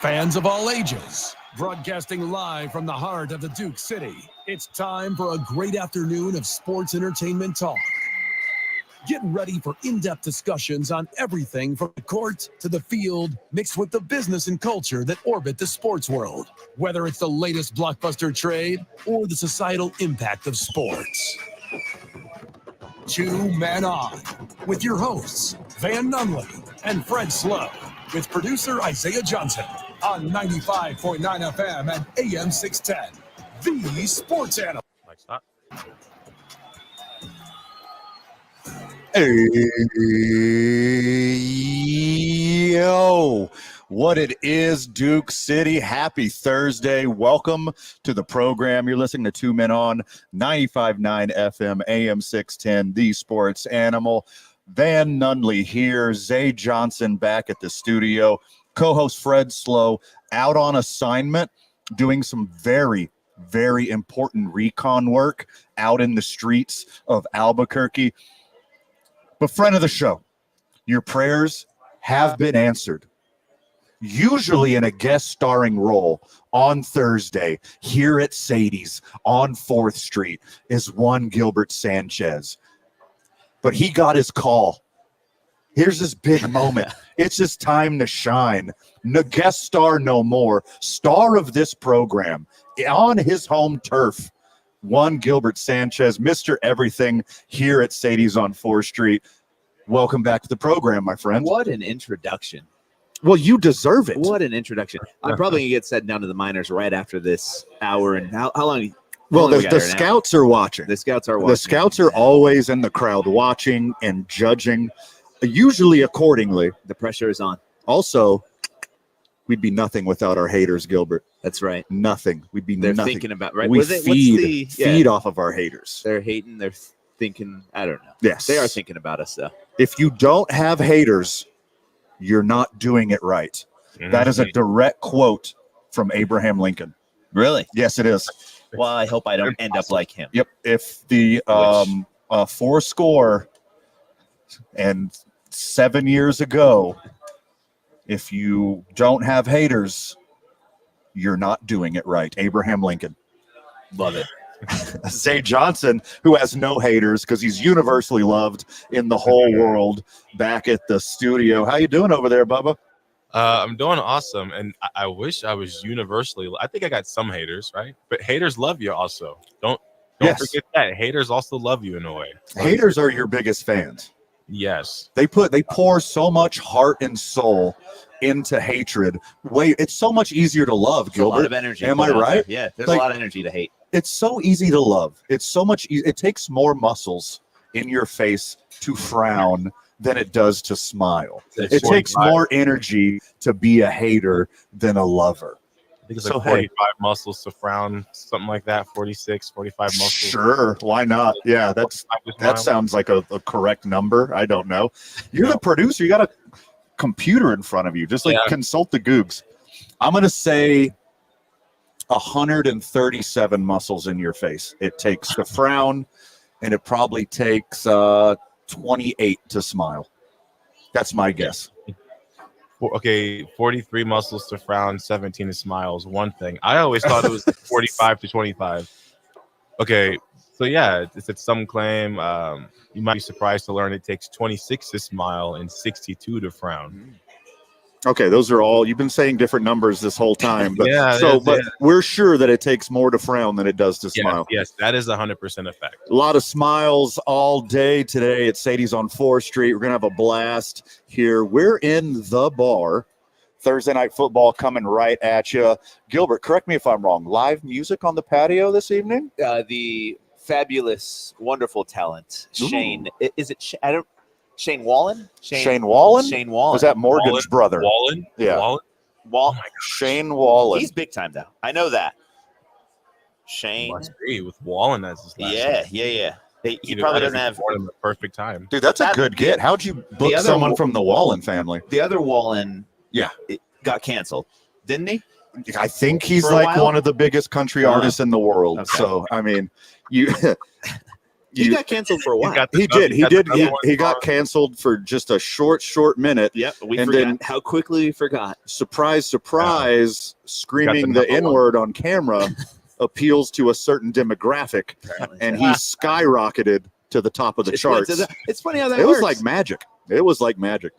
Fans of all ages, broadcasting live from the heart of the Duke City, it's time for a great afternoon of sports entertainment talk. Get ready for in-depth discussions on everything from the court to the field, mixed with the business and culture that orbit the sports world. Whether it's the latest blockbuster trade or the societal impact of sports. 2 Men On, with your hosts, Van Nunley and Fred Slow, with producer Isaiah Johnson on 95.9 FM and AM 610, the Sports Animal. Hey, yo, what it is, Duke City. Happy Thursday. Welcome to the program. You're listening to 2 Men On, 95.9 FM, AM 610, the Sports Animal. Van Nunley here, Zay Johnson back at the studio, co-host Fred Slow out on assignment, doing some very, very important recon work out in the streets of Albuquerque. But friend of the show, your prayers have been answered. Usually in a guest starring role on Thursday here at Sadies on 4th Street is one Gilbert Sanchez. But he got his call. Here's this big moment. It's his time to shine. No guest star no more. Star of this program on his home turf. One Gilbert Sanchez, Mr. Everything here at Sadies on 4th Street. Welcome back to the program, my friend. What an introduction. Well, you deserve it. What an introduction. I'm probably going to get set down to the minors right after this hour. And how long? Well, the scouts are watching. The scouts are watching. The scouts are always in the crowd watching and judging, usually accordingly. The pressure is on. Also, we'd be nothing without our haters, Gilbert. That's right. Nothing. We'd be They're nothing. thinking about, right? We feed off of our haters. They're hating. They're thinking, I don't know. Yes. They are thinking about us, though. If you don't have haters, you're not doing it right. Mm-hmm. That is a direct quote from Abraham Lincoln. Really? Yes, it is. Well, I hope I don't end up like him. Yep. If the 407 years ago, if you don't have haters, you're not doing it right. Abraham Lincoln. Love it. Zay Johnson, who has no haters because he's universally loved in the whole world, back at the studio. How you doing over there, Bubba? I'm doing awesome, and I wish I was universally. I think I got some haters, right? But haters love you also. Don't forget that. Haters also love you in a way. Haters are your biggest fans. Yes. They pour so much heart and soul into hatred. It's so much easier to love, Gilbert. A lot of energy. Am I right? Yeah, there's a lot of energy to hate. It's so easy to love. It's so much it takes more muscles in your face to frown than it does to smile. It takes more energy to be a hater than a lover. I think it's like 45 muscles to frown, something like that. 46, 45 muscles. Sure, why not? Yeah, that sounds like a correct number. I don't know. You're the producer. You got a computer in front of you. Just consult the Googs. I'm going to say 137 muscles in your face it takes to frown, and it probably takes 28 to smile. That's my guess. Okay, 43 muscles to frown, 17 to smile is one thing. I always thought it was 45 to 25. Okay, so yeah, it's some claim. You might be surprised to learn it takes 26 to smile and 62 to frown. Okay, those are all, you've been saying different numbers this whole time, but but we're sure that it takes more to frown than it does to smile. Yes, that is 100% a fact. A lot of smiles all day today at Sadies on 4th Street. We're going to have a blast here. We're in the bar. Thursday night football coming right at you. Gilbert, correct me if I'm wrong. Live music on the patio this evening? The fabulous, wonderful talent, Shane. Is it? Shane Wallen? Shane Wallen? Shane Wallen. Was that Morgan's brother? Wallen? Yeah. Wallen? Oh Shane Wallen. He's big time, though. I know that. Shane. Must be with Wallen as his last name. Yeah. He probably doesn't have the perfect time. Dude, that's a good get. How'd you book someone from the Wallen family? The other Wallen it got canceled, didn't he? I think he's like one of the biggest country artists in the world. Okay. So, I mean, He got canceled for a while. He got canceled for just a short minute. Yep, we and forgot then how quickly we forgot. Surprise, screaming the the N-word on camera appeals to a certain demographic, and he skyrocketed to the top of the charts. It's funny how that works. works. It was like magic.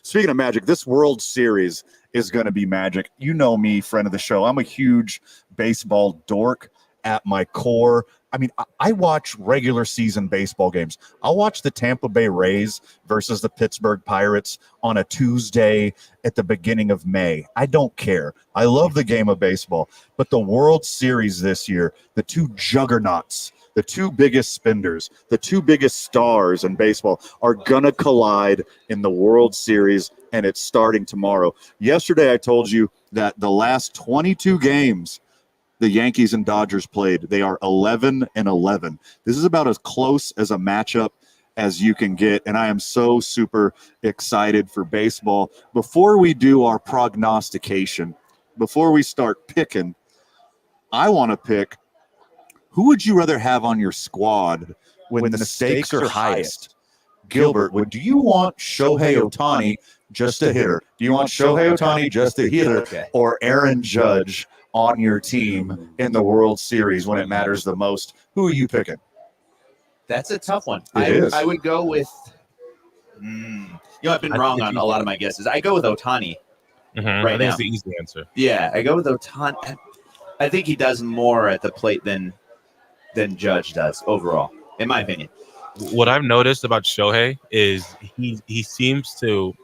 Speaking of magic, this World Series is going to be magic. You know me, friend of the show. I'm a huge baseball dork at my core. I mean, I watch regular season baseball games. I'll watch the Tampa Bay Rays versus the Pittsburgh Pirates on a Tuesday at the beginning of May. I don't care. I love the game of baseball. But the World Series this year, the two juggernauts, the two biggest spenders, the two biggest stars in baseball are going to collide in the World Series, and it's starting tomorrow. Yesterday, I told you that the last 22 games the Yankees and Dodgers played, they are 11-11. This is about as close as a matchup as you can get, and I am so super excited for baseball. Before we do our prognostication, before we start picking, I want to pick, who would you rather have on your squad when the stakes are highest? Gilbert, do you want Shohei Ohtani, just a hitter? Do you want Shohei Ohtani, just a hitter, or Aaron Judge on your team in the World Series when it matters the most? Who are you picking? That's a tough one. I would go with I've been wrong on a lot of my guesses. I go with Ohtani I right think now. it's the easy answer. Yeah, I go with Ohtani. I think he does more at the plate than Judge does overall, in my opinion. What I've noticed about Shohei is he seems to,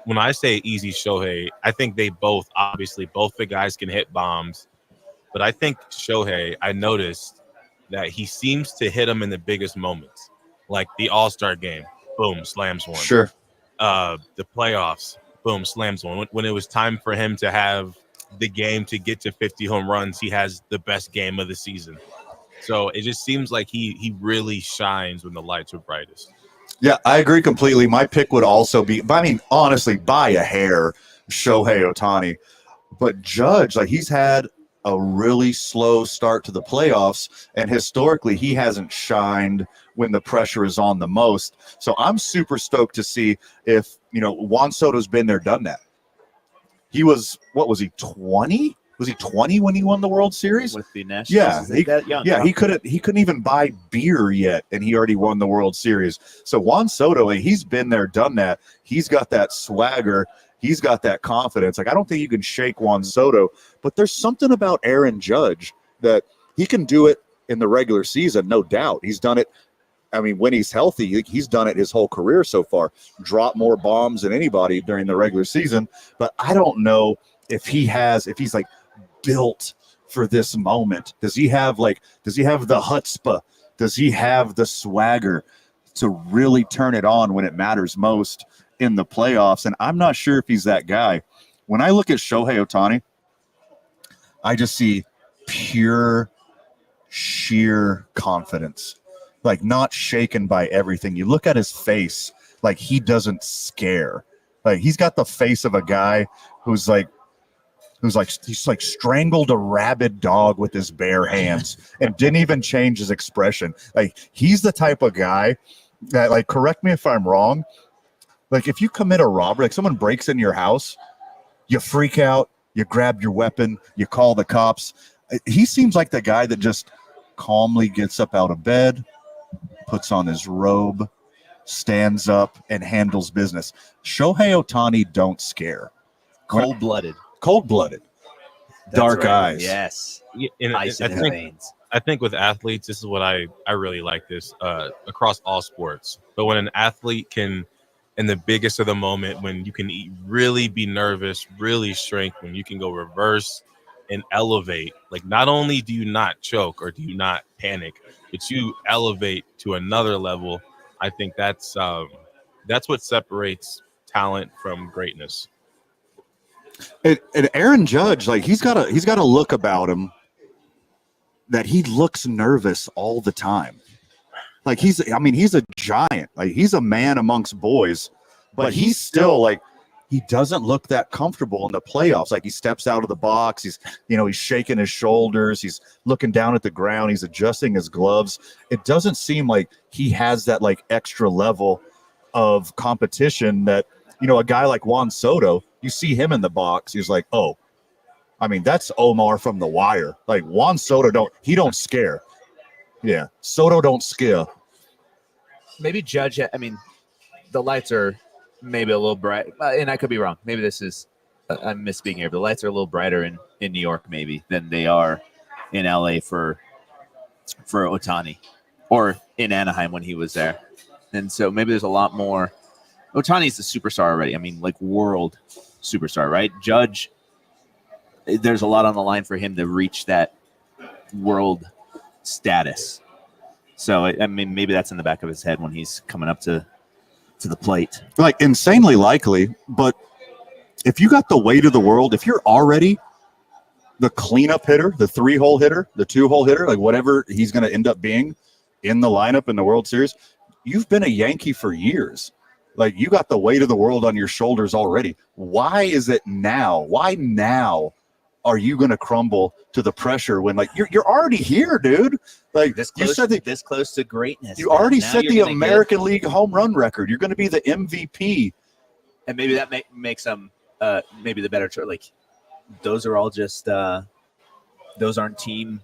when I say easy Shohei, I think both the guys can hit bombs. But I think Shohei, I noticed that he seems to hit them in the biggest moments, like the All-Star game, boom, slams one. Sure. The playoffs, boom, slams one. When it was time for him to have the game to get to 50 home runs, he has the best game of the season. So it just seems like he really shines when the lights are brightest. Yeah, I agree completely. My pick would also be, I mean, honestly, by a hair, Shohei Ohtani. But Judge, he's had a really slow start to the playoffs, and historically, he hasn't shined when the pressure is on the most. So I'm super stoked to see if, Juan Soto's been there, done that. He was, 20? Was he 20 when he won the World Series? With the Nationals? Yeah, he couldn't even buy beer yet, and he already won the World Series. So Juan Soto, he's been there, done that. He's got that swagger. He's got that confidence. I don't think you can shake Juan Soto, but there's something about Aaron Judge that he can do it in the regular season, no doubt. He's done it. I mean, when he's healthy, he's done it his whole career so far. Drop more bombs than anybody during the regular season, but I don't know if he's built for this moment. Does he have the chutzpah? Does he have the swagger to really turn it on when it matters most in the playoffs? And I'm not sure if he's that guy. When I look at Shohei Ohtani, I just see pure, sheer confidence, not shaken by everything. You look at his face, he doesn't scare. He's got the face of a guy who's he's strangled a rabid dog with his bare hands and didn't even change his expression. He's the type of guy that, correct me if I'm wrong, if you commit a robbery, someone breaks in your house, you freak out, you grab your weapon, you call the cops. He seems like the guy that just calmly gets up out of bed, puts on his robe, stands up, and handles business. Shohei Ohtani don't scare. Cold-blooded. Dark eyes. Yes. Ice in his veins. I think with athletes, this is what I really like this across all sports. But when an athlete can, in the biggest of the moment, when you can really be nervous, really shrink, when you can go reverse and elevate, not only do you not choke or do you not panic, but you elevate to another level. I think that's what separates talent from greatness. And Aaron Judge, he's got a look about him that he looks nervous all the time. He's a giant. He's a man amongst boys, but he's still he doesn't look that comfortable in the playoffs. Like he steps out of the box, he's shaking his shoulders, he's looking down at the ground, he's adjusting his gloves. It doesn't seem like he has that like extra level of competition that, a guy like Juan Soto, you see him in the box, he's like, oh, I mean, that's Omar from The Wire. Like Juan Soto don't scare. Yeah, Soto don't scare. Maybe Judge, the lights are maybe a little bright, and I could be wrong. Maybe this is I'm misspeaking here. But the lights are a little brighter in New York maybe than they are in LA for Ohtani, or in Anaheim when he was there. And so maybe there's a lot more. Ohtani's a superstar already. I mean, like world superstar, right? Judge, there's a lot on the line for him to reach that world status. So I mean, maybe that's in the back of his head when he's coming up to the plate. Like insanely likely, but if you got the weight of the world, if you're already the cleanup hitter, the 3-hole hitter, the 2-hole hitter, like whatever he's going to end up being in the lineup in the World Series, you've been a Yankee for years. Like you got the weight of the world on your shoulders already. Why is it now? Why now are you going to crumble to the pressure when like you're already here, dude? Like this close to greatness. You already set the American League home run record. You're going to be the MVP, and maybe that makes them maybe the better choice. Like those are all just those aren't team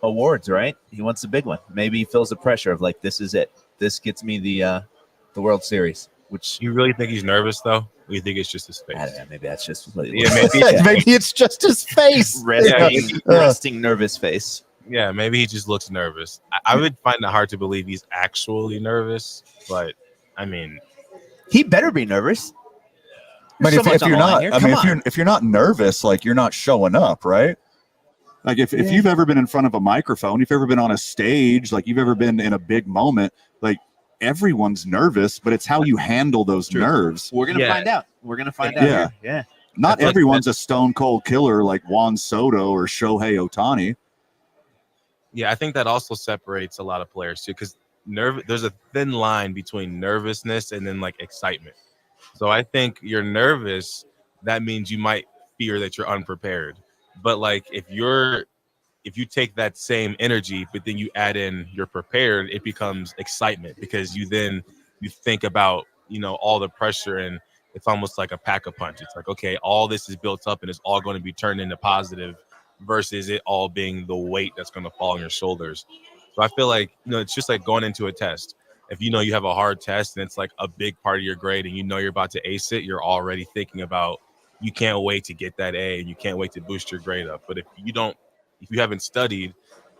awards, right? He wants the big one. Maybe he feels the pressure of like, this is it. This gets me the World Series. Which you really think he's nervous though? Or you think it's just his face? I don't know. Maybe that's just maybe it's just his face. Resting nervous face. Yeah, maybe he just looks nervous. I would find it hard to believe he's actually nervous, but I mean, he better be nervous. But if you're not, if you're not nervous, like you're not showing up, right? Like if you've ever been in front of a microphone, if you've ever been on a stage, like you've ever been in a big moment, like everyone's nervous, but it's how you handle those nerves. We're gonna find out. We're gonna find out. Yeah. Yeah. Not everyone's a stone cold killer like Juan Soto or Shohei Ohtani. Yeah, I think that also separates a lot of players too, because there's a thin line between nervousness and then like excitement. So I think you're nervous, that means you might fear that you're unprepared. But like if you take that same energy, but then you add in you're prepared, it becomes excitement because you think about, all the pressure, and it's almost like a pack-a-punch. It's like, okay, all this is built up and it's all going to be turned into positive versus it all being the weight that's going to fall on your shoulders. So I feel like, it's just like going into a test. If you have a hard test and it's like a big part of your grade and you're about to ace it, you're already thinking about you can't wait to get that A and you can't wait to boost your grade up. But if you haven't studied,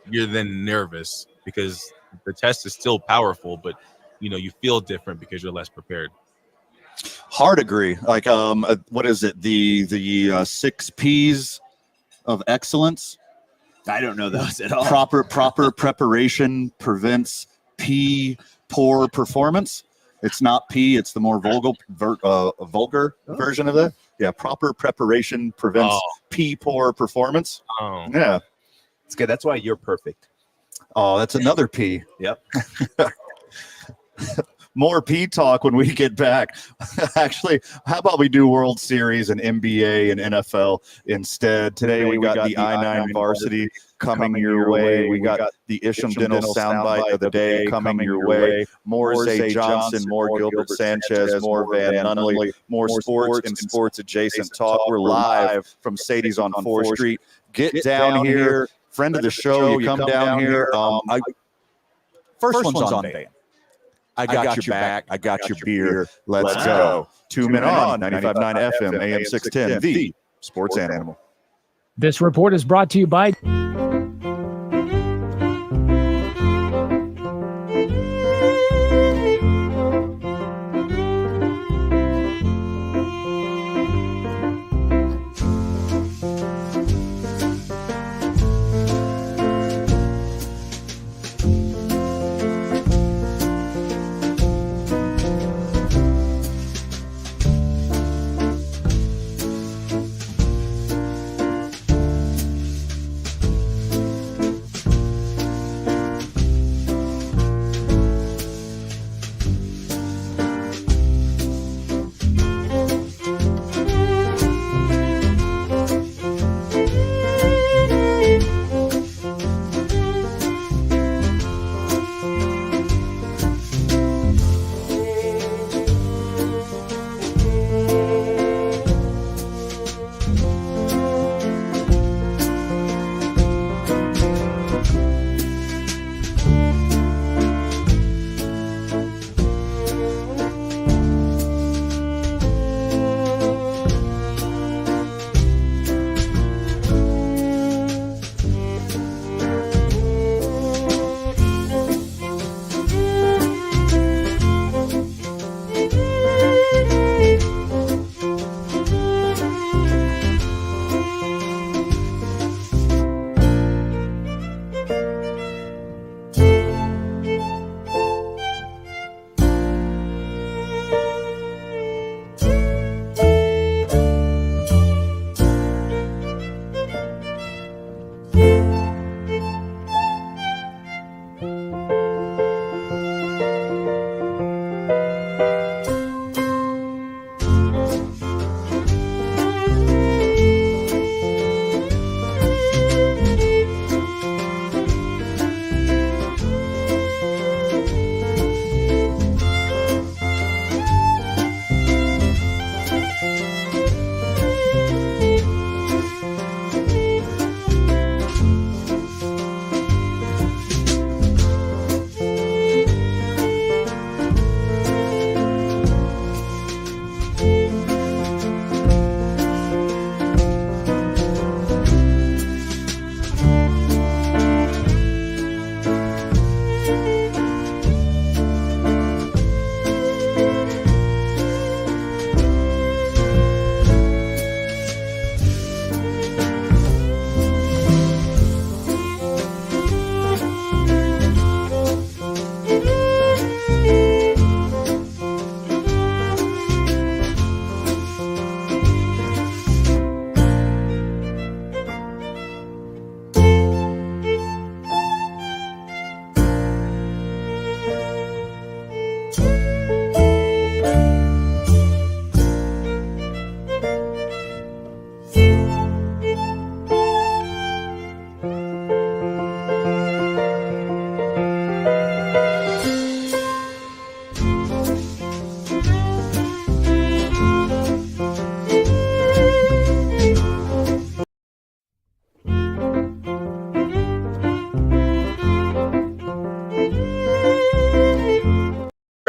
you're then nervous because the test is still powerful, but you feel different because you're less prepared. Hard agree. Like what is it? The 6 P's of excellence. I don't know those at all. Proper preparation prevents poor performance. It's not P, it's the more vulgar version of that. Yeah, proper preparation prevents poor performance. Oh. Yeah. It's good. That's why you're perfect. Oh, that's another P. Yep. More P talk when we get back. Actually, how about we do World Series and NBA and NFL instead? Today we got the I-9 varsity coming your way. We got the Isham Dental soundbite of the day coming your way. More Zay Johnson, more Gilbert Sanchez, more Van Nunley, more sports and sports adjacent talk. We're live from Sadies on 4th Street. Get down here. Friend of the show, you come down here. First one's on van. I got your back. I got your beer. Let's go. 2 Men On, 95.9 FM, AM 610, the Sports Animal. This report is brought to you by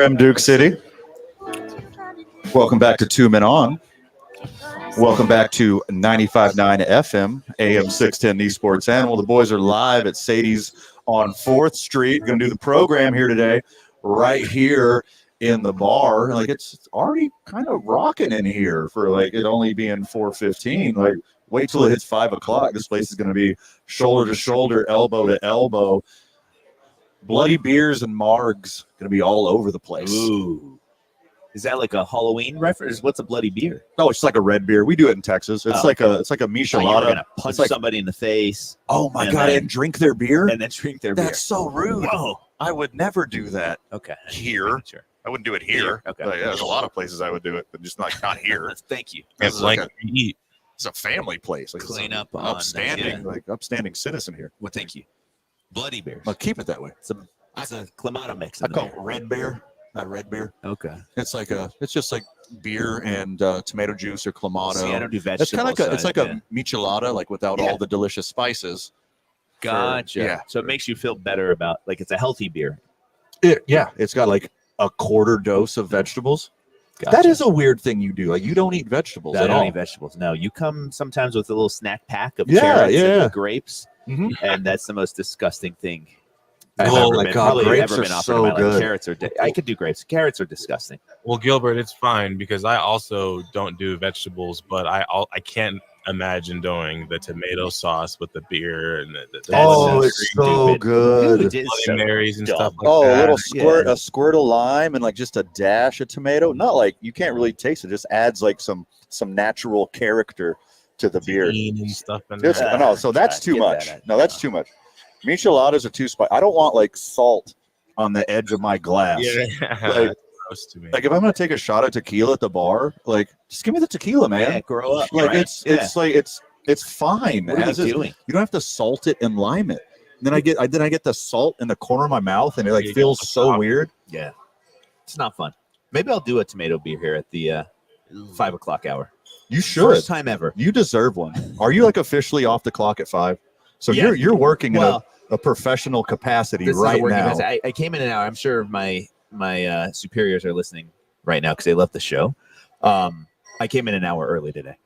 From Duke City. Welcome back to Two Men On. Welcome back to 95.9 FM, AM 610, the Sports Animal. The boys are live at Sadies on 4th Street. Going to do the program here today, right here in the bar. Like, it's already kind of rocking in here for, like, it only being 4:15. Like, wait till it hits 5 o'clock. This place is going to be shoulder to shoulder, elbow to elbow. Bloody beers and margs going to be all over the place. Ooh. Is that like a Halloween reference? What's a bloody beer? No, it's like a red beer. We do it in Texas. It's like a You're michelada. gonna punch somebody in the face. Oh my and god! then- And drink their beer. and then drink their beer. That's so rude. Whoa. I would never do that Okay. here. Sure. I wouldn't do it here. Okay. But yeah, there's a lot of places I would do it, but just not here. Thank you. This is like eat. it's a family place. Like, Clean it's up on upstanding, like upstanding citizen here. Well, thank you. Bloody beers. But keep it that way. It's a Clamato mix. I in call there. it red beer. Not red beer. Okay. It's just like beer and tomato juice or clamato. See, I don't do vegetables. It's kind of like so a michelada, like without Yeah. all the delicious spices. Gotcha. Yeah. So it makes you feel better about like it's a healthy beer. It's got like a quarter dose of vegetables. Gotcha. That is a weird thing you do. Like you don't eat vegetables I at don't all. eat vegetables. No, you come sometimes with a little snack pack of Yeah, carrots yeah. and grapes, Mhm. and that's the most disgusting thing. Oh my God, probably grapes ever are been offered so in my life. good. Carrots are. I could do grapes. Carrots are disgusting. Well, Gilbert, it's fine because I also don't do vegetables, but I can't imagine doing the tomato sauce with the beer and the Oh, so it's so stupid. good. Dude, it is so Bloody Marys and dumb. stuff like Oh, a that. little squirt, Yeah. a squirt of lime, and like just a dash of tomato. Not like you can't really taste it. Just adds like some natural character to the beer. Bean and stuff in Just, there. no, so that's God, too get much. that out. No, that's too much. Micheladas are too spicy. I don't want like salt on the edge of my glass. Yeah, Like- that's gross to me. Like if I'm gonna take a shot of tequila at the bar, like just give me the tequila, man. Yeah, grow up. Like right? it's like it's fine. What are as you is. doing? You don't have to salt it and lime it. And then I get the salt in the corner of my mouth, and it like You feels get the so top. weird. Yeah, it's not fun. Maybe I'll do a tomato beer here at the 5 o'clock hour. You should. First time ever. You deserve one. Are you like officially off the clock at 5? So Yeah. you're working Well, in a professional capacity this right is a working now. mess. I came in an hour. I'm sure my superiors are listening right now because they love the show. I came in an hour early today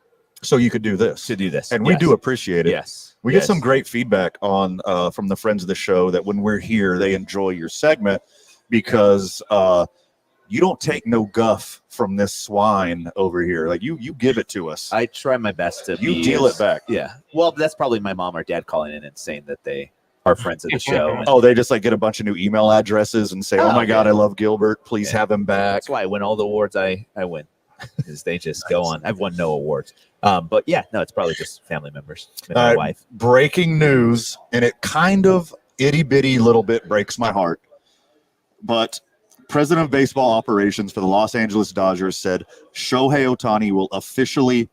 So you could do this, to do this, and we Yes. do appreciate it. Yes, We yes. get some great feedback on from the friends of the show that when we're here, they enjoy your segment because you don't take no guff from this swine over here. Like you give it to us. I try my best to. You be deal as- it back. Yeah. Well, that's probably my mom or dad calling in and saying that they are friends of the show. And Oh, they just like get a bunch of new email addresses and say, "Oh, Oh, my God, yeah. I love Gilbert. Please Yeah. have him back." That's why I win all the awards I win. Is they just go on. I've won no awards. But yeah, no, it's probably just family members and my wife. Breaking news, and it kind of itty bitty little bit breaks my heart. But president of baseball operations for the Los Angeles Dodgers said Shohei Ohtani will officially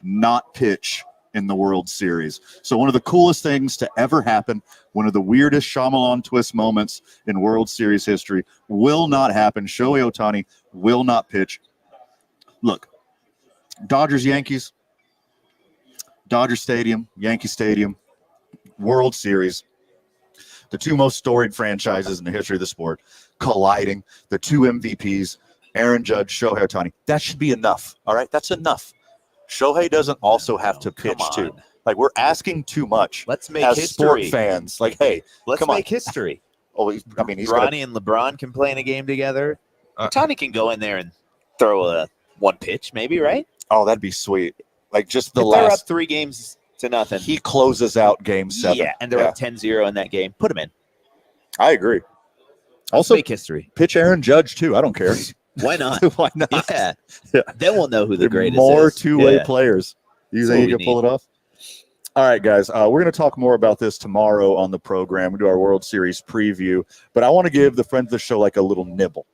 not pitch in the World Series. So one of the coolest things to ever happen, one of the weirdest Shyamalan twist moments in World Series history will not happen. Shohei Ohtani will not pitch. Look, Dodgers, Yankees, Dodger Stadium, Yankee Stadium, World Series, the two most storied franchises in the history of the sport, colliding, the two MVPs, Aaron Judge, Shohei Ohtani. That should be enough, all right? That's enough. Shohei doesn't also have to Come pitch, too. on. Like, we're asking too much Let's make as sport history. fans. Like, hey, Let's come on. make history. oh, he's got Ronnie and LeBron can play in a game together. Uh, Ohtani can go in there and throw a one pitch, maybe, right? oh, that'd be sweet. Like, just the If they're up last, 3-0, he closes out game 7. yeah, and they're up 10-0 in that game. Put him in. I agree. Let's Also, make history. pitch Aaron Judge, too. I don't care. Why not? Why not? Yeah. Yeah. Then we'll know who the They're greatest more is. two-way Yeah. players. You That's think what you we can pull it off? All right, guys. We're going to talk more about this tomorrow on the program. We do our World Series preview, but I want to give the friends of the show like a little nibble.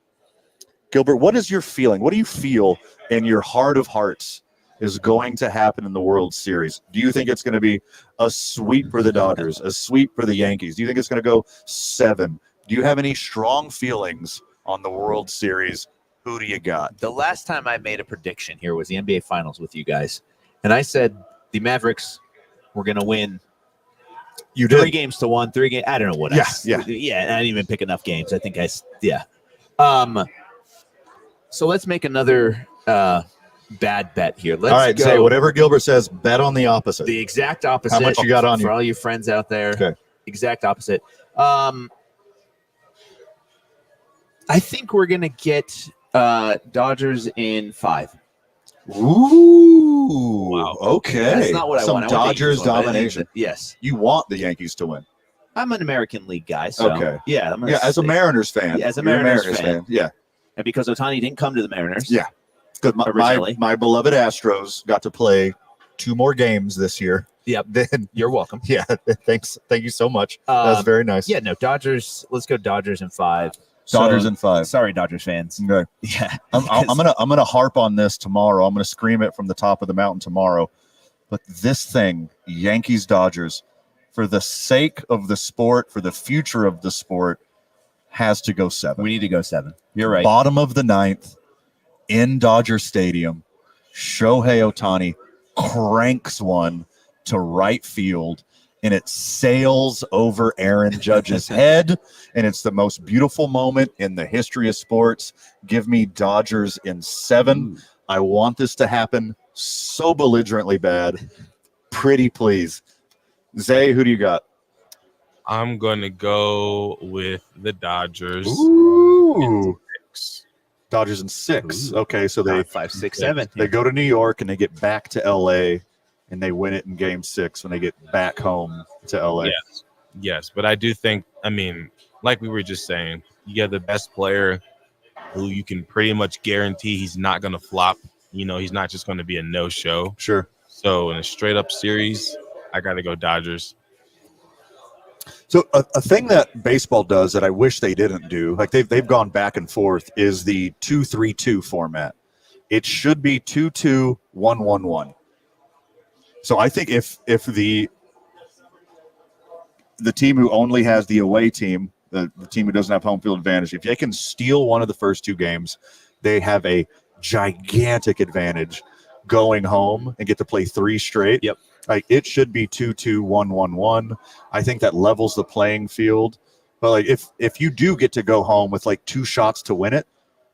Gilbert, what is your feeling? What do you feel in your heart of hearts is going to happen in the World Series? Do you think it's going to be a sweep for the Dodgers, a sweep for the Yankees? Do you think it's going to go 7? Do you have any strong feelings on the World Series? Who do you got? The last time I made a prediction here was the NBA Finals with you guys, and I said the Mavericks were going to win You 3 games to 1, 3 games. I don't know what. Yeah, I didn't even pick enough games. I think yeah. So let's make another bad bet here. Let's All right, go say whatever Gilbert says, bet on the opposite. the exact opposite. How much you got on for you? all you friends out there? Okay. Exact opposite. I think we're gonna get Dodgers in 5. Ooh, Wow. okay. That's not what I Some want. I want the Dodgers Yankees to win, but I think domination. that- yes, You want the Yankees to win. I'm an American League guy. So Okay. yeah, I'm gonna Yeah, as a say- Mariners fan. Yeah, as a You're Mariners fan. Yeah. and because Ohtani didn't come to the Mariners. Yeah. Because Originally. my beloved Astros got to play 2 more games this year. Yep. Then You're welcome. yeah, thanks. Thank you so much. That's very nice. Yeah, no, Dodgers. Let's go Dodgers in 5. Dodgers So- in 5. Sorry, Dodgers fans. Okay. Yeah, I'm gonna harp on this tomorrow. I'm gonna scream it from the top of the mountain tomorrow. But this thing, Yankees Dodgers, for the sake of the sport, for the future of the sport, has to go 7. we need to go 7. You're right. Bottom of the 9th in Dodger Stadium, Shohei Ohtani cranks one to right field, and it sails over Aaron Judge's head, and it's the most beautiful moment in the history of sports. Give me Dodgers in 7. I want this to happen so belligerently bad. Pretty please. Zay, who do you got? I'm going to go with the Dodgers. Ooh. Dodgers in 6. Okay, so they 5, 6, 7. They go to New York and they get back to LA and they win it in game 6 when they get back home to LA. Yes, but I do think, I mean, like we were just saying, you have the best player who you can pretty much guarantee he's not going to flop. You know, he's not just going to be a no-show. Sure. So in a straight-up series, I got to go Dodgers. So a thing that baseball does that I wish they didn't do, like they've gone back and forth, is the 2-3-2 format. It should be 2-2-1-1-1. So I think if the team who only has the away team, the team who doesn't have home field advantage, if they can steal one of the first 2 games, they have a gigantic advantage going home and get to play 3 straight. Yep. Like it should be 2-2-1-1-1. I think that levels the playing field. But like if you do get to go home with like 2 shots to win it,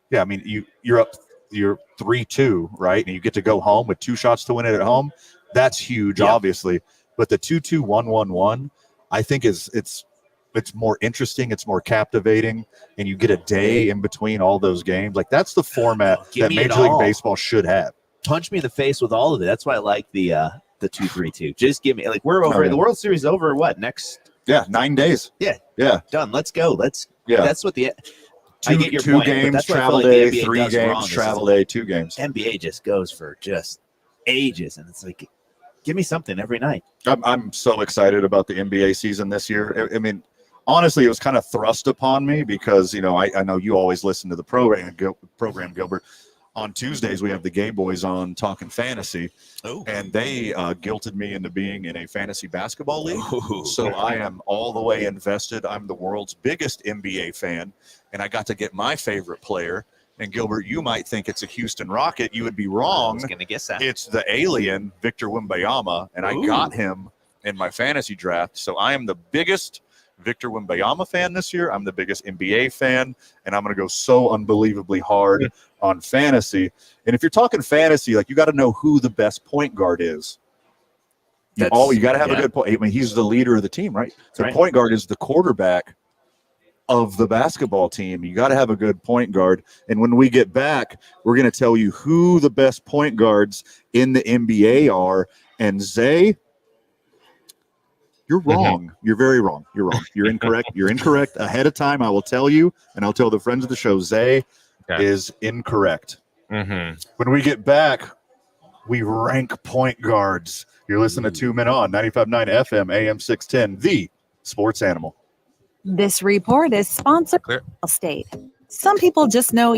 yeah, I mean you're 3-2, right? And you get to go home with 2 shots to win it at home. That's huge, Yep. obviously. But the 2-2-1-1-1, I think it's more interesting, it's more captivating, and you get a day in between all those games. Like that's the format Give that me it Major League all. Baseball should have. Punch me in the face with all of it. That's why I like the 2-3-2. Just give me, like, we're over. Oh, yeah. The World Series over. What next? Yeah, 9 days. Yeah. Yeah. Done. Let's go. Yeah. That's what the. I get your 2 point, but games, that's what I feel travel like the day, NBA 3 does wrong. games, This travel is- day, 2 games. NBA just goes for just ages, and it's like, give me something every night. I'm so excited about the NBA season this year. I mean, honestly, it was kind of thrust upon me because, you know, I know you always listen to the program, Gilbert. On Tuesdays, we have the Gay Boys on talking fantasy, and they guilted me into being in a fantasy basketball league. So I am all the way invested. I'm the world's biggest NBA fan, and I got to get my favorite player. And Gilbert, you might think it's a Houston Rocket. You would be I wrong. was gonna guess that. It's the alien, Victor Wembanyama, and I got him in my fantasy draft. So I am the biggest Victor Wembanyama fan this year. I'm the biggest NBA fan, and I'm going to go so unbelievably hard on fantasy. And if you're talking fantasy, like you got to know who the best point guard is. You got to have a good point. I mean, he's the leader of the team, right? The right. point guard is the quarterback of the basketball team. You got to have a good point guard. And when we get back, we're going to tell you who the best point guards in the NBA are. And Zay, you're wrong. You're very wrong. You're wrong. You're incorrect. You're incorrect. Ahead of time, I will tell you, and I'll tell the friends of the show, Zay is incorrect. Mm-hmm. When we get back, we rank point guards. You're listening to 2 Men On, 95.9 FM, AM 610, the sports animal. This report is sponsored by Clear. State. Some people just know.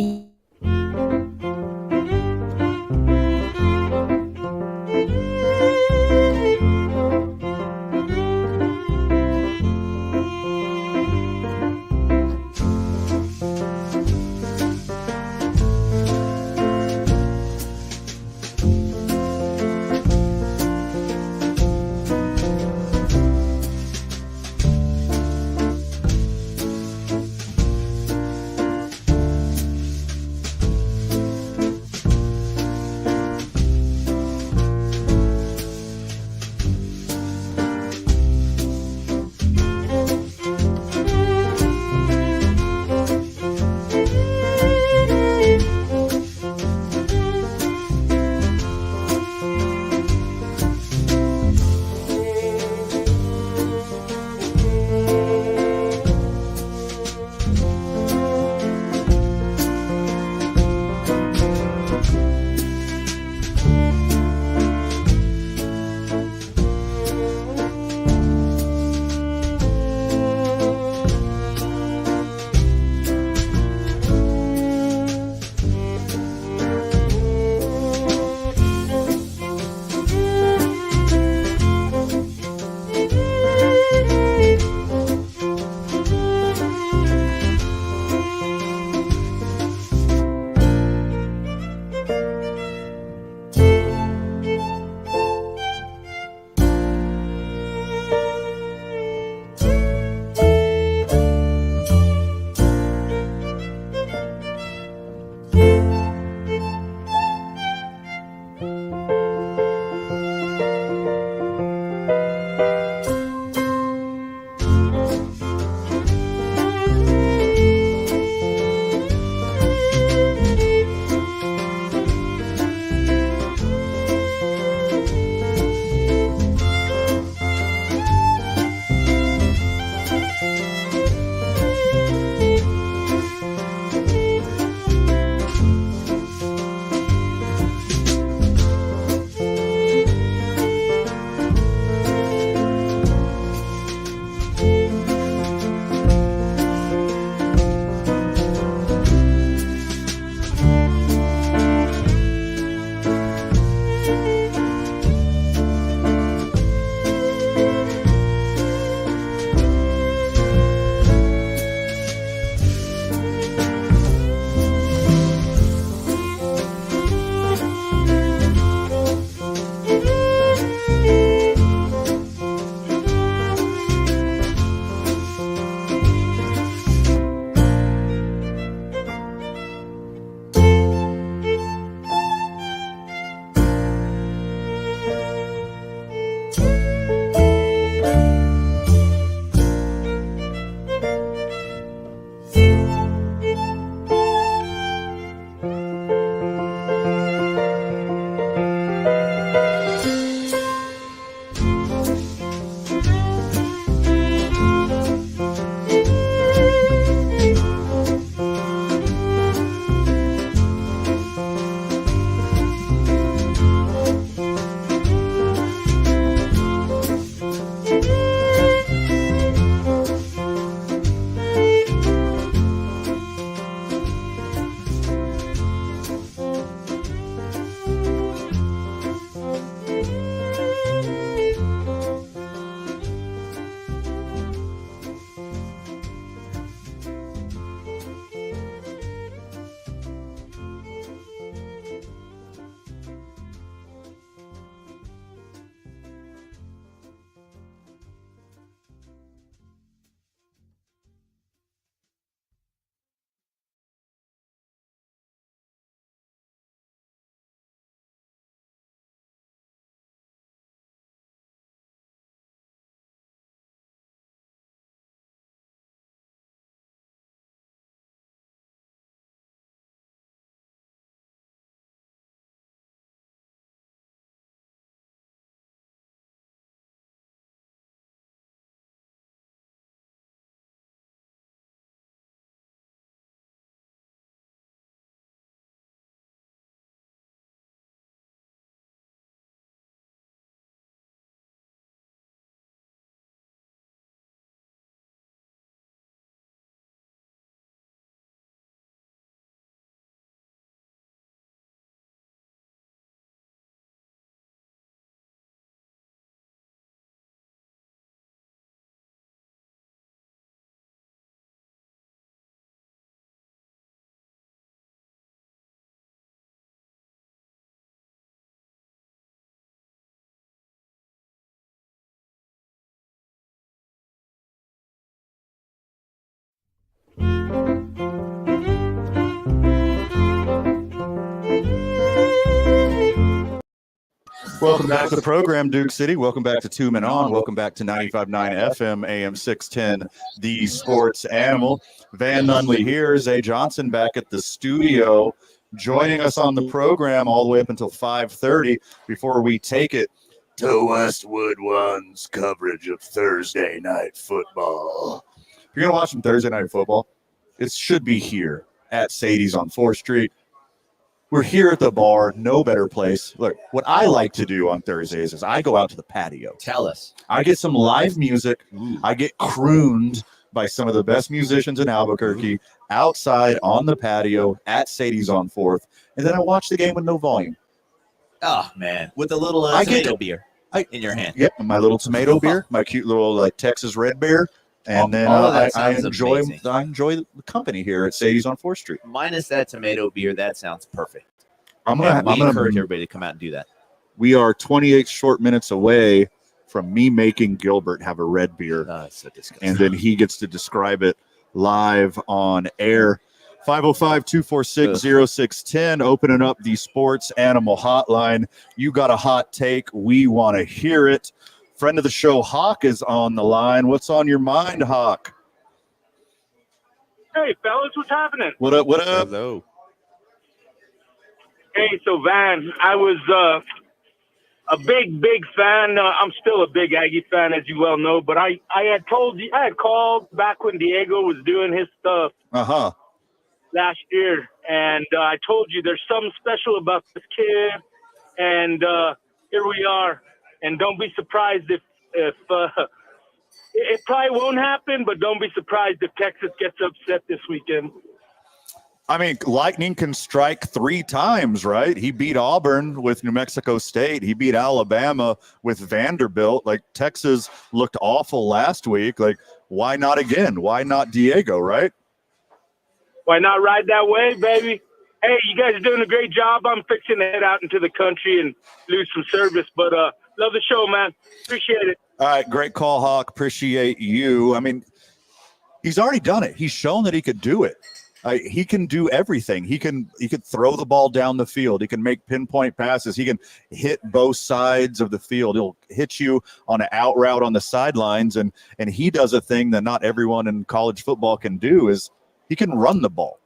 Welcome back to the program, Duke City. Welcome back to Two Men On. Welcome back to 95.9 FM, AM 610, the Sports Animal. Van Nunley here, Zay Johnson back at the studio, joining us on the program all the way up until 5:30 before we take it to Westwood One's coverage of Thursday night football. If you're going to watch some Thursday night football, it should be here at Sadies on 4th Street. We're here at the bar, no better place. Look, what I like to do on Thursdays is I go out to the patio. Tell us. I get some live music. I get crooned by some of the best musicians in Albuquerque outside on the patio at Sadie's on 4th. And then I watch the game with no volume. Oh, man. With a little I get tomato beer in your hand. Yep, my little tomato beer, my cute little Texas red beer. And then All of that I sounds enjoy amazing. the company here at Sadie's on 4th Street. Minus that tomato beer, that sounds perfect. I'm We gonna encourage everybody to come out and do that. We are 28 short minutes away from me making Gilbert have a red beer. Oh, it's so disgusting. And then he gets to describe it live on air. 505-246-0610, opening up the Sports Animal Hotline. You got a hot take. We want to hear it. Friend of the show, Hawk, is on the line. What's on your mind, Hawk? Hey, fellas, what's happening? What up, what up? Hello. Hey, so Van, I was a big fan. I'm still a big Aggie fan, as you well know. But I had told you, I had called back when Diego was doing his stuff last year, and I told you there's something special about this kid, and here we are. And don't be surprised if it probably won't happen, but don't be surprised if Texas gets upset this weekend. I mean, lightning can strike 3 times, right? He beat Auburn with New Mexico State. He beat Alabama with Vanderbilt. Like, Texas looked awful last week. Like, why not again? Why not Diego, right? Why not ride that wave, baby? Hey, you guys are doing a great job. I'm fixing to head out into the country and lose some service, but love the show, man. Appreciate it. All right, great call, Hawk. Appreciate you. I mean, he's already done it. He's shown that he could do it. He can do everything. He could throw the ball down the field. He can make pinpoint passes. He can hit both sides of the field. He'll hit you on an out route on the sidelines, and he does a thing that not everyone in college football can do, is he can run the ball,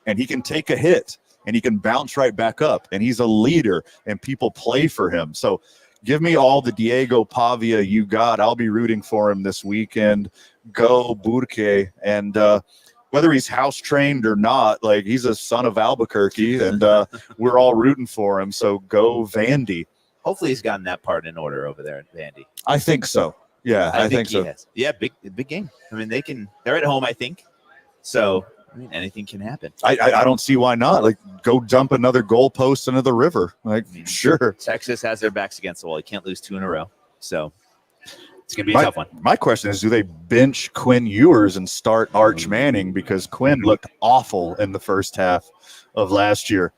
and he can take a hit, and he can bounce right back up, and he's a leader, and people play for him. So give me all the Diego Pavia you got. I'll be rooting for him this weekend. Go Burke. And whether he's house trained or not, like, he's a son of Albuquerque, and we're all rooting for him. So go Vandy. Hopefully he's gotten that part in order over there at Vandy. I think so. Yeah, I think he so. has. Yeah, big game. I mean, they're at home, I think. So, I mean, anything can happen. I don't see why not. Like, go dump another goalpost into the river. Like, sure. Texas has their backs against the wall. You can't lose 2 in a row. So it's going to be a tough one. My question is, do they bench Quinn Ewers and start Arch Manning? Because Quinn looked awful in the first half of last year.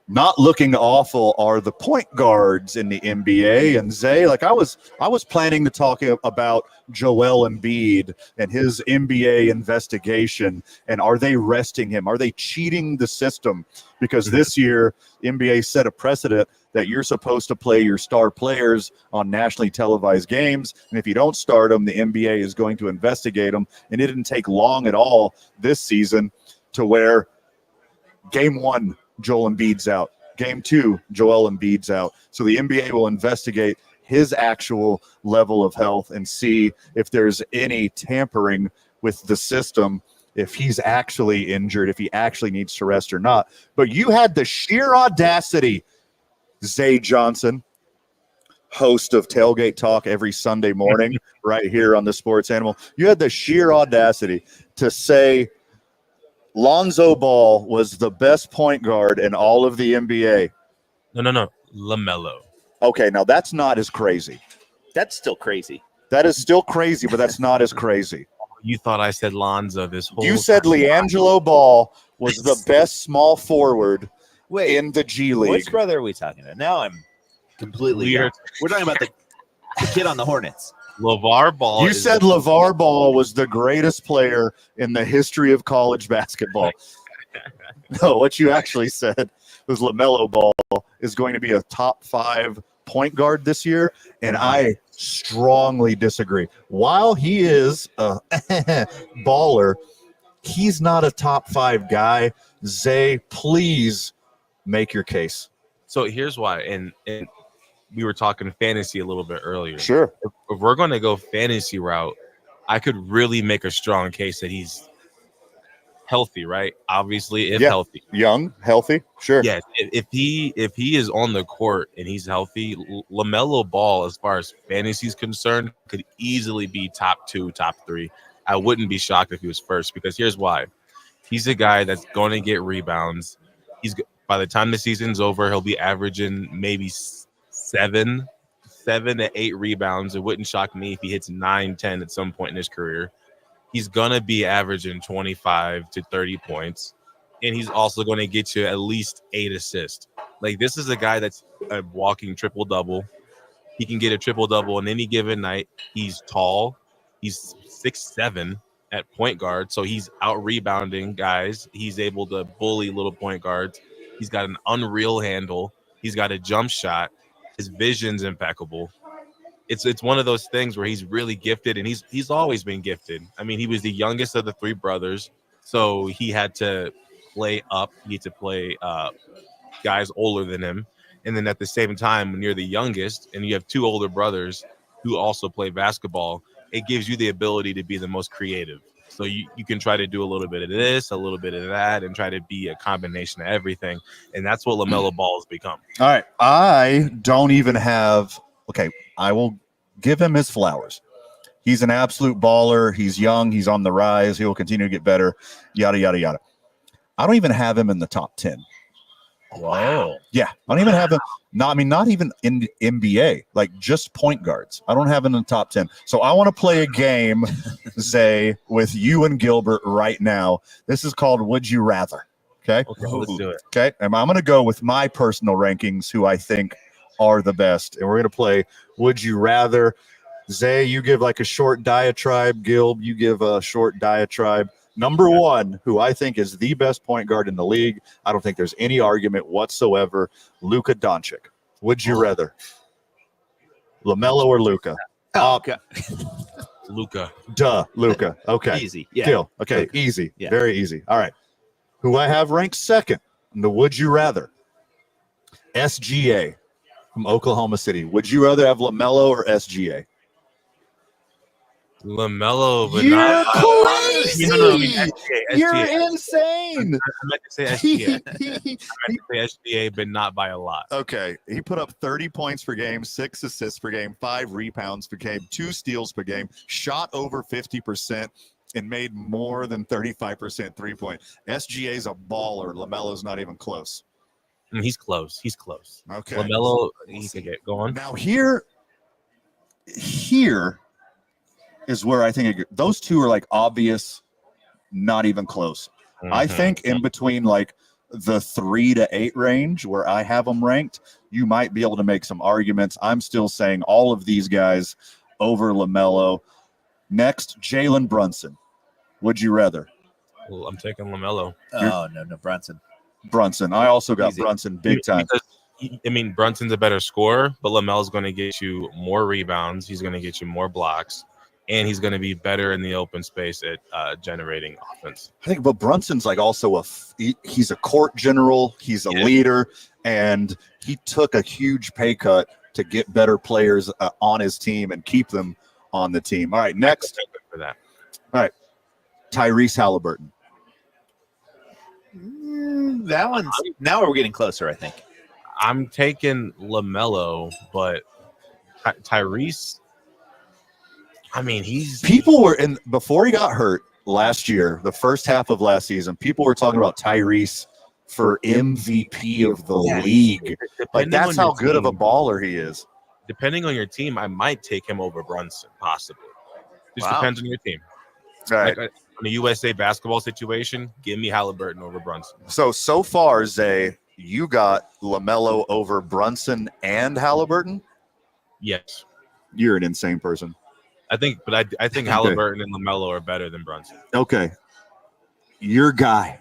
Not looking awful are the point guards in the NBA. And Zay, like, I was planning to talk about Joel Embiid and his NBA investigation. And are they resting him? Are they cheating the system? Because this year, NBA set a precedent that you're supposed to play your star players on nationally televised games. And if you don't start them, the NBA is going to investigate them. And it didn't take long at all this season to where game 1, Joel Embiid's out. Game 2, Joel Embiid's out. So the NBA will investigate his actual level of health and see if there's any tampering with the system, if he's actually injured, if he actually needs to rest or not. But you had the sheer audacity, Zay Johnson, host of Tailgate Talk every Sunday morning right here on the Sports Animal. You had the sheer audacity to say Lonzo Ball was the best point guard in all of the NBA. No. LaMelo. Okay, now that's not as crazy. That's still crazy. That is still crazy, but that's not as crazy. You thought I said Lonzo this whole You said time. LiAngelo Ball was the best small forward in the G League. Which brother are we talking about? Now I'm completely We're talking about the kid on the Hornets. LeVar Ball. You said LeVar Ball was the greatest player in the history of college basketball. No, what you actually said was LaMelo Ball is going to be a top 5 point guard this year, and I strongly disagree. While he is a baller, he's not a top 5 guy. Zay, please make your case. So here's why, and we were talking fantasy a little bit earlier. Sure. If we're going to go fantasy route, I could really make a strong case that he's healthy, right? Obviously, if healthy, young, healthy, sure. Yes, if he is on the court and he's healthy, LaMelo Ball, as far as fantasy is concerned, could easily be top 2, top 3. I wouldn't be shocked if he was first, because here's why: he's a guy that's going to get rebounds. By the time the season's over, he'll be averaging maybe 7 to 8 rebounds. It wouldn't shock me if he hits 9, 10 at some point in his career. He's going to be averaging 25 to 30 points, and he's also going to get you at least 8 assists. Like, this is a guy that's a walking triple-double. He can get a triple-double on any given night. He's tall. He's 6'7" at point guard, so he's out-rebounding guys. He's able to bully little point guards. He's got an unreal handle. He's got a jump shot. His vision's impeccable. It's one of those things where he's really gifted, and he's always been gifted. I mean, he was the youngest of the 3 brothers, so he had to play up. He had to play guys older than him. And then at the same time, when you're the youngest and you have 2 older brothers who also play basketball, it gives you the ability to be the most creative. So you can try to do a little bit of this, a little bit of that, and try to be a combination of everything. And that's what LaMelo Ball has become. All right. I don't even have – okay, I will give him his flowers. He's an absolute baller. He's young. He's on the rise. He will continue to get better, yada, yada, yada. I don't even have him in the top 10. Wow. Yeah, I don't even have him. Not even in the NBA, like just point guards. I don't have him in the top 10. So I want to play a game, Zay, with you and Gilbert right now. This is called Would You Rather. Okay, Let's do it. Okay, and I'm going to go with my personal rankings, who I think are the best, and we're going to play Would You Rather. Zay, you give like a short diatribe. Gilb, you give a short diatribe. Number 1, who I think is the best point guard in the league, I don't think there's any argument whatsoever, Luka Doncic. Would you rather? LaMelo or Luka? Okay. Luka. Duh, Luka. Okay. Easy. Yeah. Deal. Okay, Luka. easy. Yeah. Very easy. All right. Who I have ranked second in the Would You Rather? SGA from Oklahoma City. Would you rather have LaMelo or SGA? LaMelo, but You're not crazy. No, I mean SGA. You're insane. I meant to say SGA. I meant to say SGA, but not by a lot. Okay, he put up 30 points per game, 6 assists per game, 5 rebounds per game, 2 steals per game, shot over 50%, and made more than 35% three-point. SGA's a baller. LaMelo's not even close. He's close. Okay. LaMelo, he could get going. Now here is where I think those two are like obvious, not even close. I think in between like the 3 to 8 range where I have them ranked, you might be able to make some arguments. I'm still saying all of these guys over LaMelo. Next, Jalen Brunson. Would you rather? Well, I'm taking LaMelo. Oh, no, Brunson. Brunson. I also got Easy. Brunson big time. Because, I mean, Brunson's a better scorer, but LaMelo's going to get you more rebounds. He's going to get you more blocks. And he's going to be better in the open space at generating offense. I think, but Brunson's like also he's a court general. He's a leader, and he took a huge pay cut to get better players on his team and keep them on the team. All right, next. For that. All right, Tyrese Halliburton. That one's now we're getting closer, I think. I'm taking LaMelo, but Tyrese. I mean, people were in before he got hurt last year, the first half of last season, people were talking about Tyrese for MVP of the league. Like, that's how good of a baller he is. Depending on your team, I might take him over Brunson, possibly. Just depends on your team. Right. Like, in a USA basketball situation, give me Halliburton over Brunson. So far, Zay, you got LaMelo over Brunson and Halliburton? Yes. You're an insane person. I think Halliburton and LaMelo are better than Brunson. Okay. Your guy,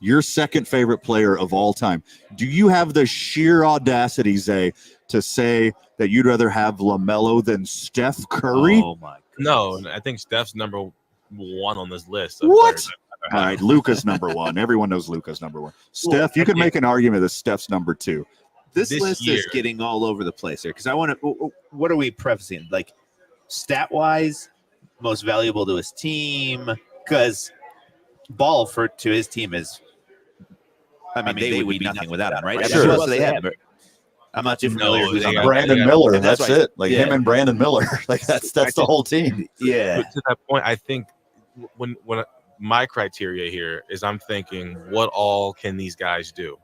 your second favorite player of all time. Do you have the sheer audacity, Zay, to say that you'd rather have LaMelo than Steph Curry? Oh my No, I think Steph's number one on this list. What? All right, Luka's number one. Everyone knows Luka's number one. Steph, you can make an argument that Steph's number two. This This list year- is getting all over the place here because I want to. What are we prefacing? Like stat wise, most valuable to his team because Ball to his team is. I mean, they would be nothing without him, right? Sure. Who else do they have? I'm not too familiar. No, who's on they the- got- Brandon yeah. Miller, And that's that's why- it. Like yeah. him and Brandon Miller. Like that's the whole team. Yeah. But to that point, I think when my criteria here is I'm thinking, what all can these guys do?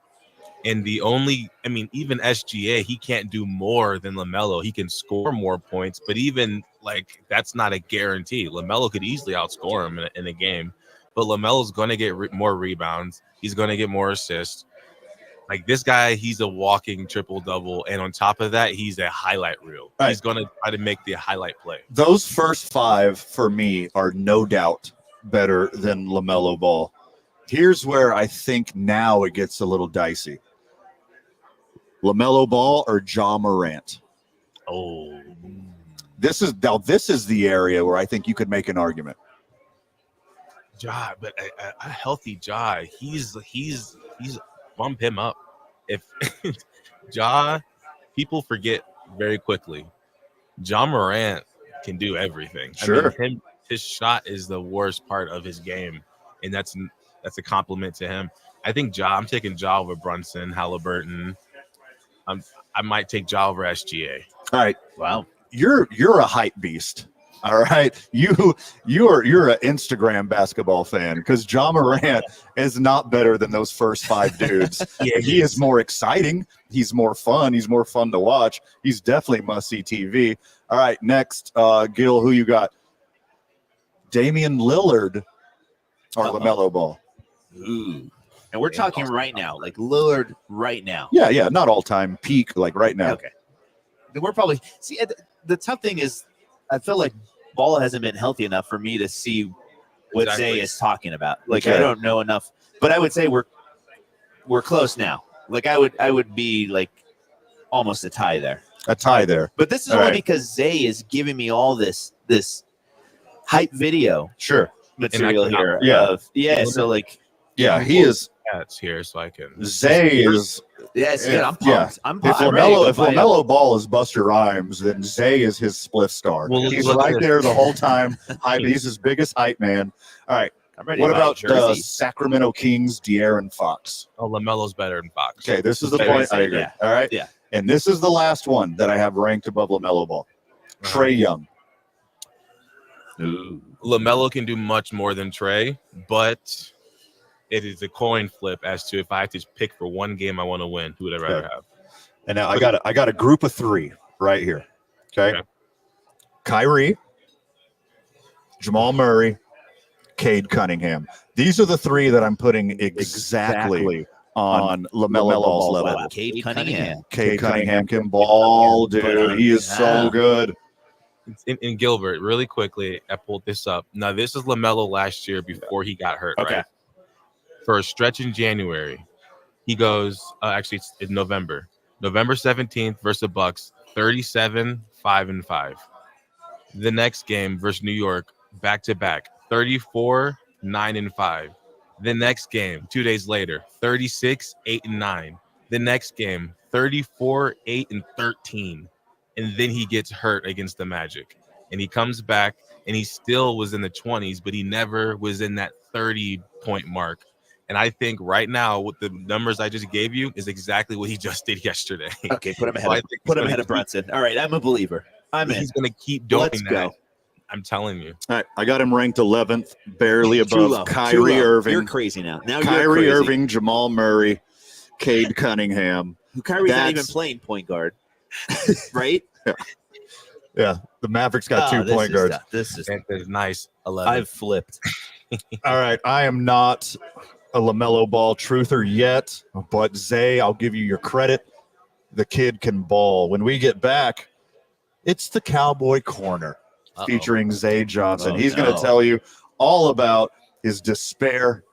And even SGA, he can't do more than LaMelo. He can score more points, but even like that's not a guarantee. LaMelo could easily outscore him in a game, but LaMelo's going to get more rebounds. He's going to get more assists. Like this guy, he's a walking triple double, and on top of that, he's a highlight reel. Right. He's going to try to make the highlight play. Those first five for me are no doubt better than LaMelo Ball. Here's where I think now it gets a little dicey. LaMelo Ball or Ja Morant? Oh. This is the area where I think you could make an argument. Ja, but a healthy Ja, he's bump him up. If Ja, people forget very quickly. Ja Morant can do everything. Sure. I mean, his shot is the worst part of his game, and that's a compliment to him. I think I'm taking Ja over Brunson, Halliburton. I might take Ja over SGA. All right. Wow. You're a hype beast. All right. You're an Instagram basketball fan because Ja Morant is not better than those first five dudes. Yeah, he is more exciting. He's more fun. He's more fun to watch. He's definitely must-see TV. All right, next, Gil, who you got? Damian Lillard or LaMelo Ball? Ooh. And we're talking right now, like Lillard right now. Yeah, not all-time peak, like right now. Okay. Then we're probably see the tough thing is I feel like Ball hasn't been healthy enough for me to see what Exactly. Zay is talking about. Like Okay. I don't know enough, but I would say we're close now. Like I would be like almost a tie there. A tie there. But this is All only right. because Zay is giving me all this hype video Sure. material here. Yeah. So like Yeah, he is. That's here, so I can. Zay is. yes, Yeah, I'm pumped. yeah. I'm If pumped. I'm ready to LaMelo, if fight him. LaMelo Ball is Buster Rhymes, then Zay is his spliff star. Well, He's look at right this. there the whole time. He's his biggest hype man. All right. I'm ready What to buy about jerseys. Sacramento Kings, De'Aaron Fox? Oh, LaMelo's better than Fox. Okay, this is the Fair to point. I say, agree. yeah. All right. Yeah. And this is the last one that I have ranked above LaMelo Ball. Trey Young. Ooh. LaMelo can do much more than Trey, but it is a coin flip as to if I have to pick for one game I want to win, who would I rather Okay. have? And now I got a group of three right here. Okay. Okay. Kyrie, Jamal Murray, Cade Cunningham. These are the three that I'm putting exactly on LaMelo Ball's level. Wow, Cade Cunningham. Cade Cunningham can ball, dude. He is so good. In Gilbert, really quickly, I pulled this up. Now, this is LaMelo last year before he got hurt, Okay. right? For a stretch in January, he goes, actually, it's in November 17th versus the Bucks, 37, 5-5. The next game versus New York, back-to-back, 34, 9-5. The next game, 2 days later, 36, 8-9. The next game, 34, 8-13. And then he gets hurt against the Magic. And he comes back, and he still was in the 20s, but he never was in that 30-point mark. And I think right now, with the numbers I just gave you, is exactly what he just did yesterday. Okay, put him So I ahead. think Put he's him gonna ahead of keep- Brunson. All right, I'm a believer. I'm in. He's going to keep doing Let's that. go. I'm telling you. All right, I got him ranked 11th, barely Too low, above too Kyrie low. Irving. You're crazy now. Now you're Kyrie crazy. Irving, Jamal Murray, Cade Cunningham. Kyrie's not even That's- playing point guard, right? Yeah, the Mavericks got Oh, 2 point guards. This is. That is nice. 11. I've flipped. All right, I am not a LaMelo Ball truther yet, but Zay, I'll give you your credit. The kid can ball. When we get back, it's the Cowboy Corner featuring Zay Johnson. Oh, He's going no. to tell you all about his despair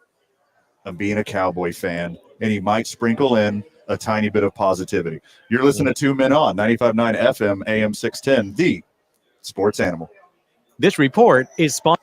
of being a Cowboy fan, and he might sprinkle in a tiny bit of positivity. You're listening to Two Men On, 95.9 FM, AM 610, the sports animal. This report is sponsored.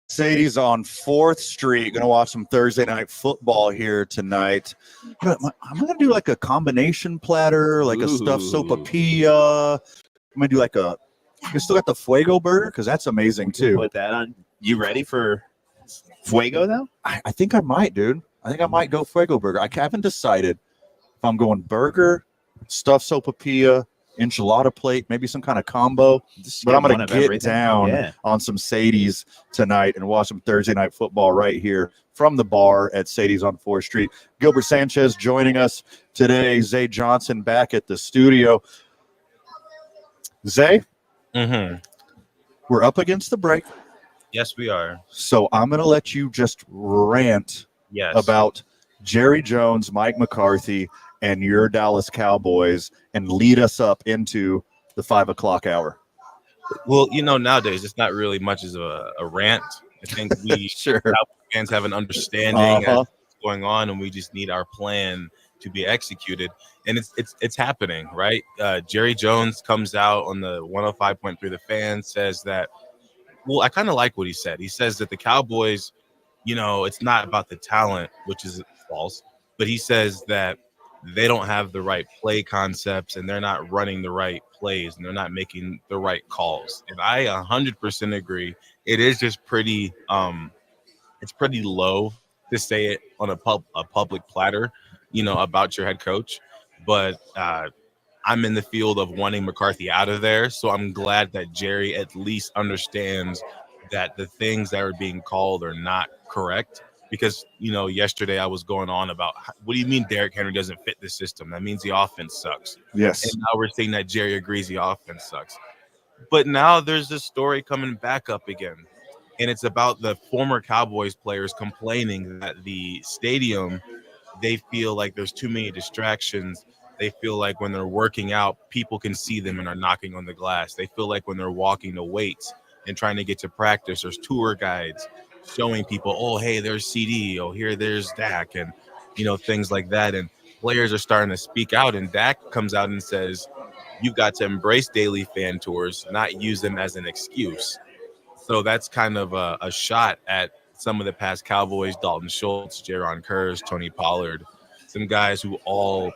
Sadies on 4th Street. Going to watch some Thursday night football here tonight. I'm going to do like a combination platter, like a stuffed sopapilla. I'm going to do like you still got the Fuego burger? Because that's amazing too. Put that on. You ready for Fuego though? I think I might, dude. I think I might go Fuego burger. I haven't decided if I'm going burger, stuffed sopapilla, enchilada plate, maybe some kind of combo. But I'm going to get down on some Sadies tonight and watch some Thursday night football right here from the bar at Sadies on 4th Street. Gilbert Sanchez joining us today. Zay Johnson back at the studio. Zay, we're up against the break. Yes, we are. So I'm going to let you just rant about Jerry Jones, Mike McCarthy, and your Dallas Cowboys and lead us up into the 5 o'clock hour. Well, nowadays it's not really much as a rant. I think we fans have an understanding of what's going on, and we just need our plan to be executed. And it's happening, right? Jerry Jones comes out on the 105.3 The Fan, says that, well, I kind of like what he said. He says that the Cowboys, it's not about the talent, which is false, but he says that they don't have the right play concepts and they're not running the right plays and they're not making the right calls. And I 100% agree. It is just pretty it's pretty low to say it on a public platter, about your head coach. But I'm in the field of wanting McCarthy out of there. So I'm glad that Jerry at least understands that the things that are being called are not correct. Because, yesterday I was going on about, what do you mean Derrick Henry doesn't fit the system? That means the offense sucks. Yes. And now we're saying that Jerry agrees the offense sucks. But now there's this story coming back up again. And it's about the former Cowboys players complaining that the stadium, they feel like there's too many distractions. They feel like when they're working out, people can see them and are knocking on the glass. They feel like when they're walking to weights and trying to get to practice, there's tour guides showing people, oh, hey, there's CD, oh, here, there's Dak, and, things like that. And players are starting to speak out, and Dak comes out and says, you've got to embrace daily fan tours, not use them as an excuse. So that's kind of a shot at some of the past Cowboys, Dalton Schultz, Jaron Kearse, Tony Pollard, some guys who all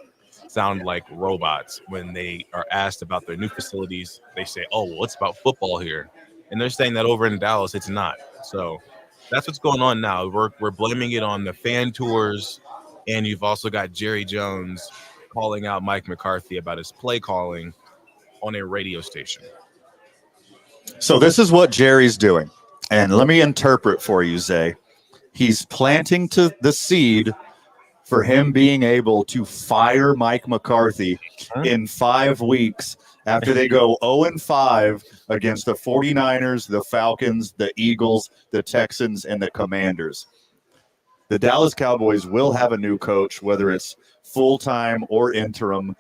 sound like robots. When they are asked about their new facilities, they say, oh, well, it's about football here. And they're saying that over in Dallas, it's not. So that's what's going on now. We're blaming it on the fan tours, and you've also got Jerry Jones calling out Mike McCarthy about his play calling on a radio station. So this is what Jerry's doing. And let me interpret for you, Zay. He's planting the seed for him being able to fire Mike McCarthy in 5 weeks after they go 0-5 against the 49ers, the Falcons, the Eagles, the Texans, and the Commanders. The Dallas Cowboys will have a new coach, whether it's full-time or interim,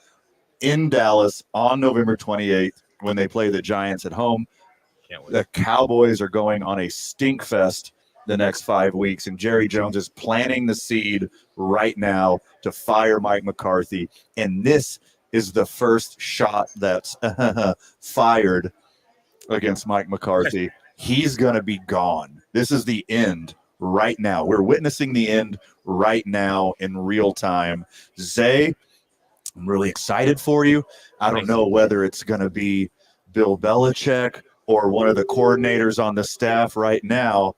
in Dallas on November 28th when they play the Giants at home. The Cowboys are going on a stink fest the next 5 weeks, and Jerry Jones is planting the seed right now to fire Mike McCarthy. And this is the first shot that's fired against Mike McCarthy. He's going to be gone. This is the end right now. We're witnessing the end right now in real time. Zay, I'm really excited for you. I don't know whether it's going to be Bill Belichick or one of the coordinators on the staff right now,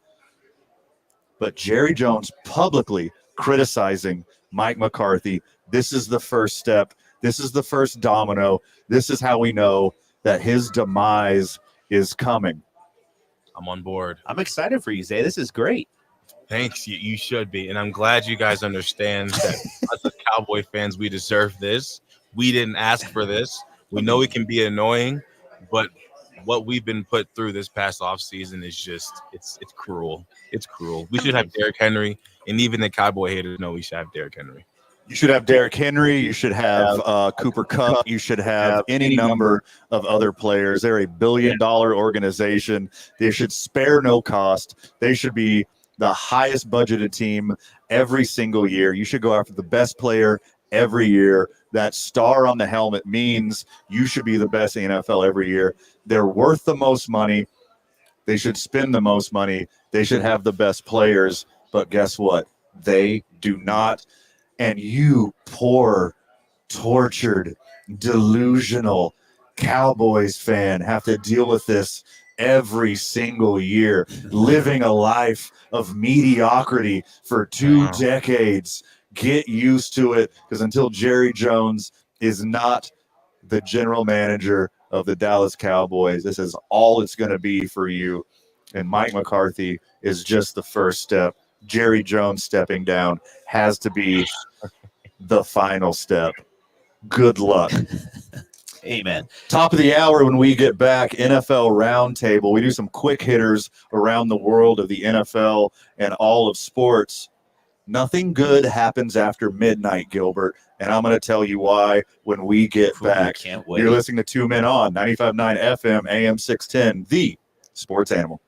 but Jerry Jones publicly criticizing Mike McCarthy. This is the first step. This is the first domino. This is how we know that his demise is coming. I'm on board. I'm excited for you, Zay. This is great. Thanks. You should be. And I'm glad you guys understand that as Cowboy fans, we deserve this. We didn't ask for this. We know it can be annoying, but what we've been put through this past offseason is just, it's cruel. It's cruel. We should have Derrick Henry, and even the Cowboy haters know we should have Derrick Henry. You should have Derrick Henry. You should have Cooper Kupp. You should have any number of other players. They're a billion-dollar organization. They should spare no cost. They should be the highest budgeted team every single year. You should go after the best player every year. That star on the helmet means you should be the best in the NFL every year. They're worth the most money. They should spend the most money. They should have the best players. But guess what? They do not. And you poor, tortured, delusional Cowboys fan have to deal with this every single year, living a life of mediocrity for 2 decades. Get used to it, because until Jerry Jones is not the general manager of the Dallas Cowboys, this is all it's going to be for you. And Mike McCarthy is just the first step. Jerry Jones stepping down has to be the final step. Good luck. Amen. Top of the hour when we get back, NFL Roundtable. We do some quick hitters around the world of the NFL and all of sports. Nothing good happens after midnight, Gilbert, and I'm going to tell you why when we get back. Can't wait. You're listening to 2 Men On, 95.9 FM, AM 610, the Sports Animal.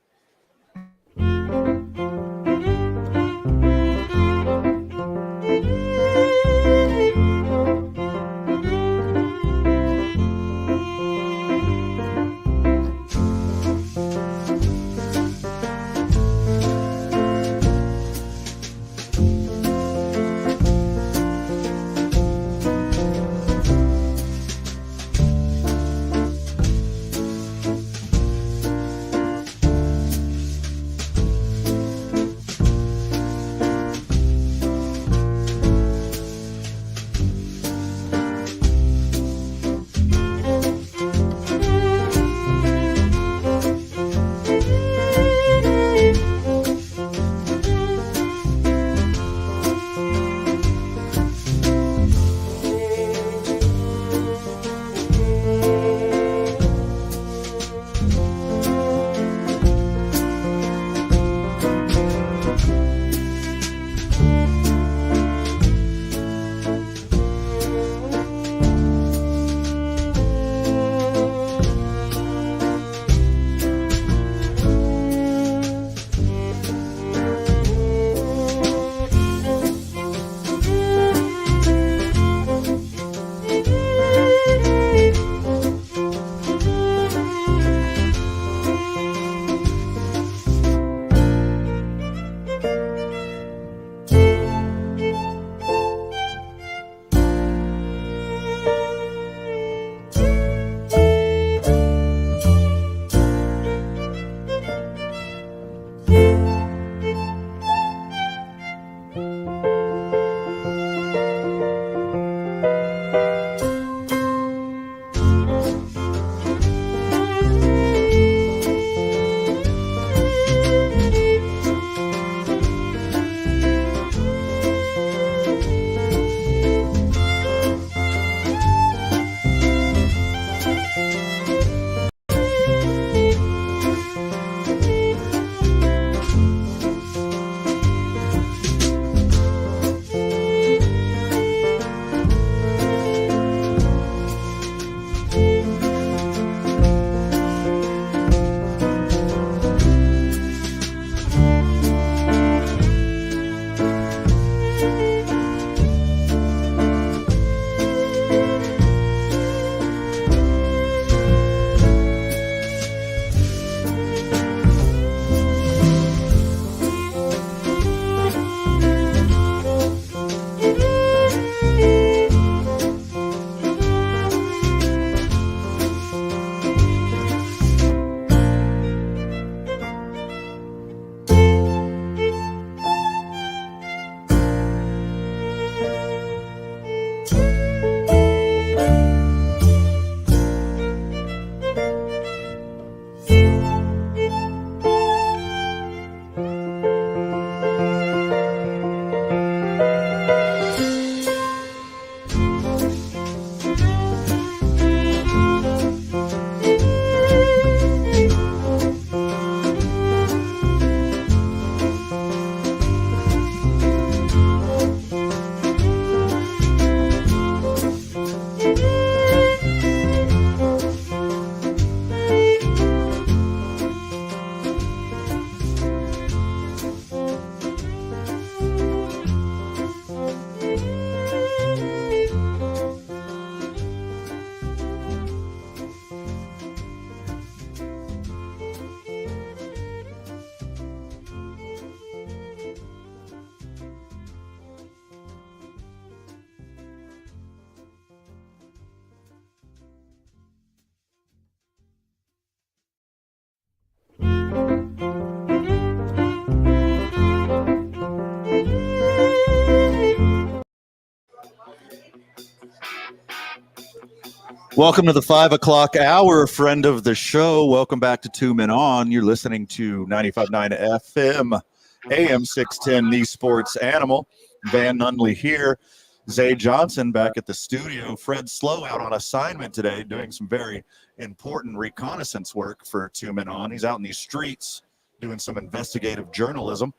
Welcome to the 5 o'clock hour, friend of the show. Welcome back to Two Men On. You're listening to 95.9 FM, AM 610, the sports animal. Van Nunley here. Zay Johnson back at the studio. Fred Slow out on assignment today, doing some very important reconnaissance work for Two Men On. He's out in these streets doing some investigative journalism.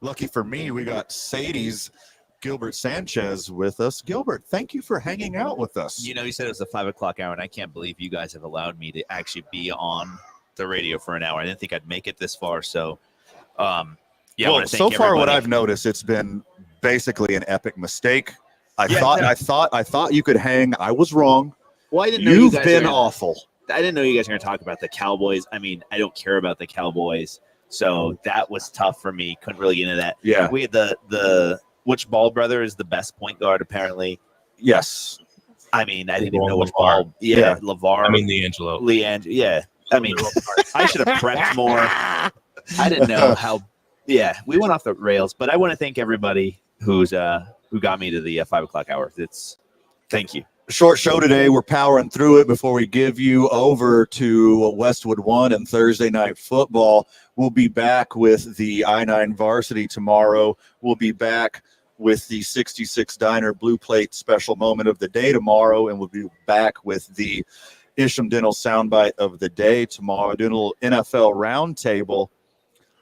Lucky for me, we got Sadies Gilbert Sanchez with us. Gilbert, thank you for hanging out with us. You know, you said it was the 5 o'clock hour, and I can't believe you guys have allowed me to actually be on the radio for an hour. I didn't think I'd make it this far. So, yeah. Well, so far, what I've noticed, it's been basically an epic mistake. I thought you could hang. I was wrong. Well, I didn't know You've you guys been awful. I didn't know you guys were going to talk about the Cowboys. I mean, I don't care about the Cowboys, so that was tough for me. Couldn't really get into that. Yeah. We had the which Ball brother is the best point guard, apparently. Yes. I mean, I didn't even know which Ball. Yeah, LeVar. I mean, Leangelo. Yeah. I mean, I should have prepped more. I didn't know how. Yeah, we went off the rails, but I want to thank everybody who got me to the 5 o'clock hour. Thank you. Short show today. We're powering through it before we give you over to Westwood One and Thursday Night Football. We'll be back with the I-9 varsity tomorrow. We'll be back with the 66 Diner Blue Plate special moment of the day tomorrow, and we'll be back with the Isham Dental soundbite of the day tomorrow. Doing a little NFL roundtable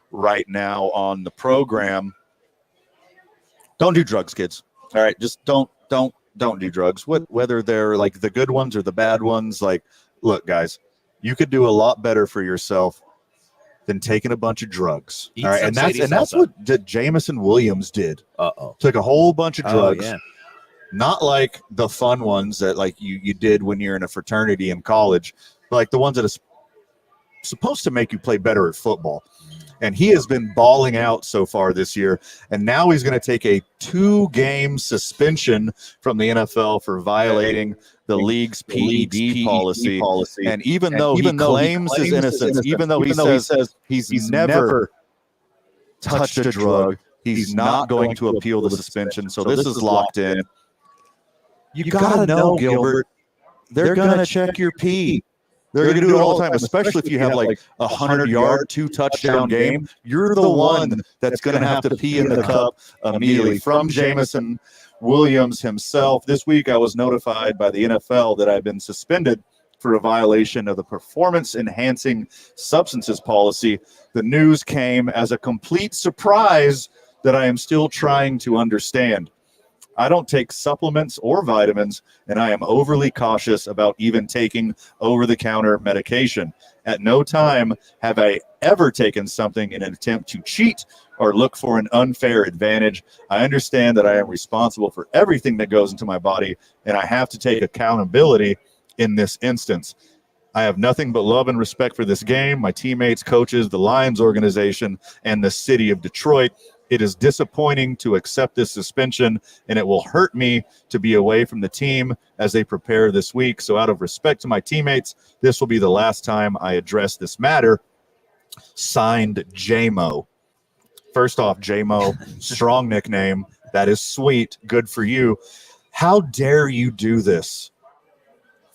right now on the program. Don't do drugs, kids. All right, just don't do drugs. Whether they're like the good ones or the bad ones. Like, look, guys, you could do a lot better for yourself than taking a bunch of drugs. All right, and that's what Jamison Williams did. Took a whole bunch of drugs. Yeah. Not like the fun ones that like you did when you're in a fraternity in college, but like the ones that are supposed to make you play better at football. And he has been balling out so far this year. And now he's going to take a 2-game suspension from the NFL for violating the league's PED policy. And even though he claims his innocence, even though he says he's never touched a drug, he's not going to appeal the suspension. So this is locked in. You got to know, Gilbert, they're going to check your pee. They're going to do it all the time, especially if you have like a 100-yard, 2-touchdown game. You're the one that's going to have to pee in the cup immediately. From Jamison Williams himself, this week I was notified by the NFL that I've been suspended for a violation of the performance-enhancing substances policy. The news came as a complete surprise that I am still trying to understand. I don't take supplements or vitamins, and I am overly cautious about even taking over-the-counter medication. At no time have I ever taken something in an attempt to cheat or look for an unfair advantage. I understand that I am responsible for everything that goes into my body, and I have to take accountability in this instance. I have nothing but love and respect for this game, my teammates, coaches, the Lions organization, and the city of Detroit. It is disappointing to accept this suspension, and it will hurt me to be away from the team as they prepare this week. So out of respect to my teammates, this will be the last time I address this matter. Signed, J-Mo. First off, J-Mo, strong nickname. That is sweet. Good for you. How dare you do this?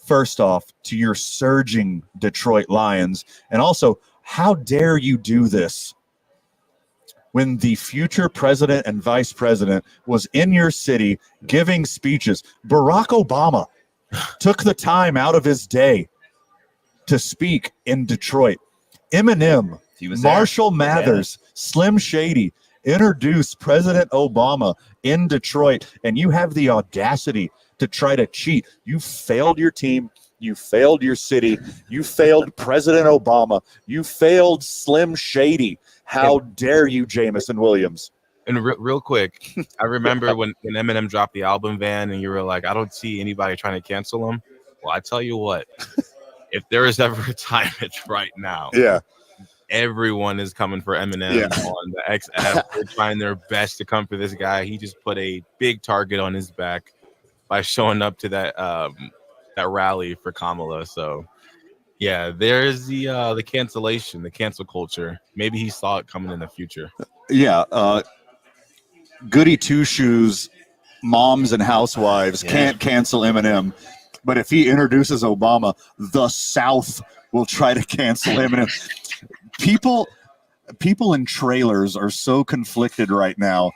First off, to your surging Detroit Lions. And also, how dare you do this when the future president and vice president was in your city giving speeches? Barack Obama took the time out of his day to speak in Detroit. Eminem, Marshall Mathers, Slim Shady introduced President Obama in Detroit, and you have the audacity to try to cheat. You failed your team. You failed your city. You failed President Obama. You failed Slim Shady. How dare you, Jamison Williams? And real quick, I remember when Eminem dropped the album Van, and you were like, I don't see anybody trying to cancel him. Well, I tell you what, if there is ever a time, it's right now. Yeah. Everyone is coming for Eminem on the XF. They're trying their best to come for this guy. He just put a big target on his back by showing up to that rally for Kamala. So, yeah, there's the cancellation, the cancel culture. Maybe he saw it coming in the future. Yeah, goody two shoes, moms and housewives can't cancel Eminem. But if he introduces Obama, the South will try to cancel him. And people in trailers are so conflicted right now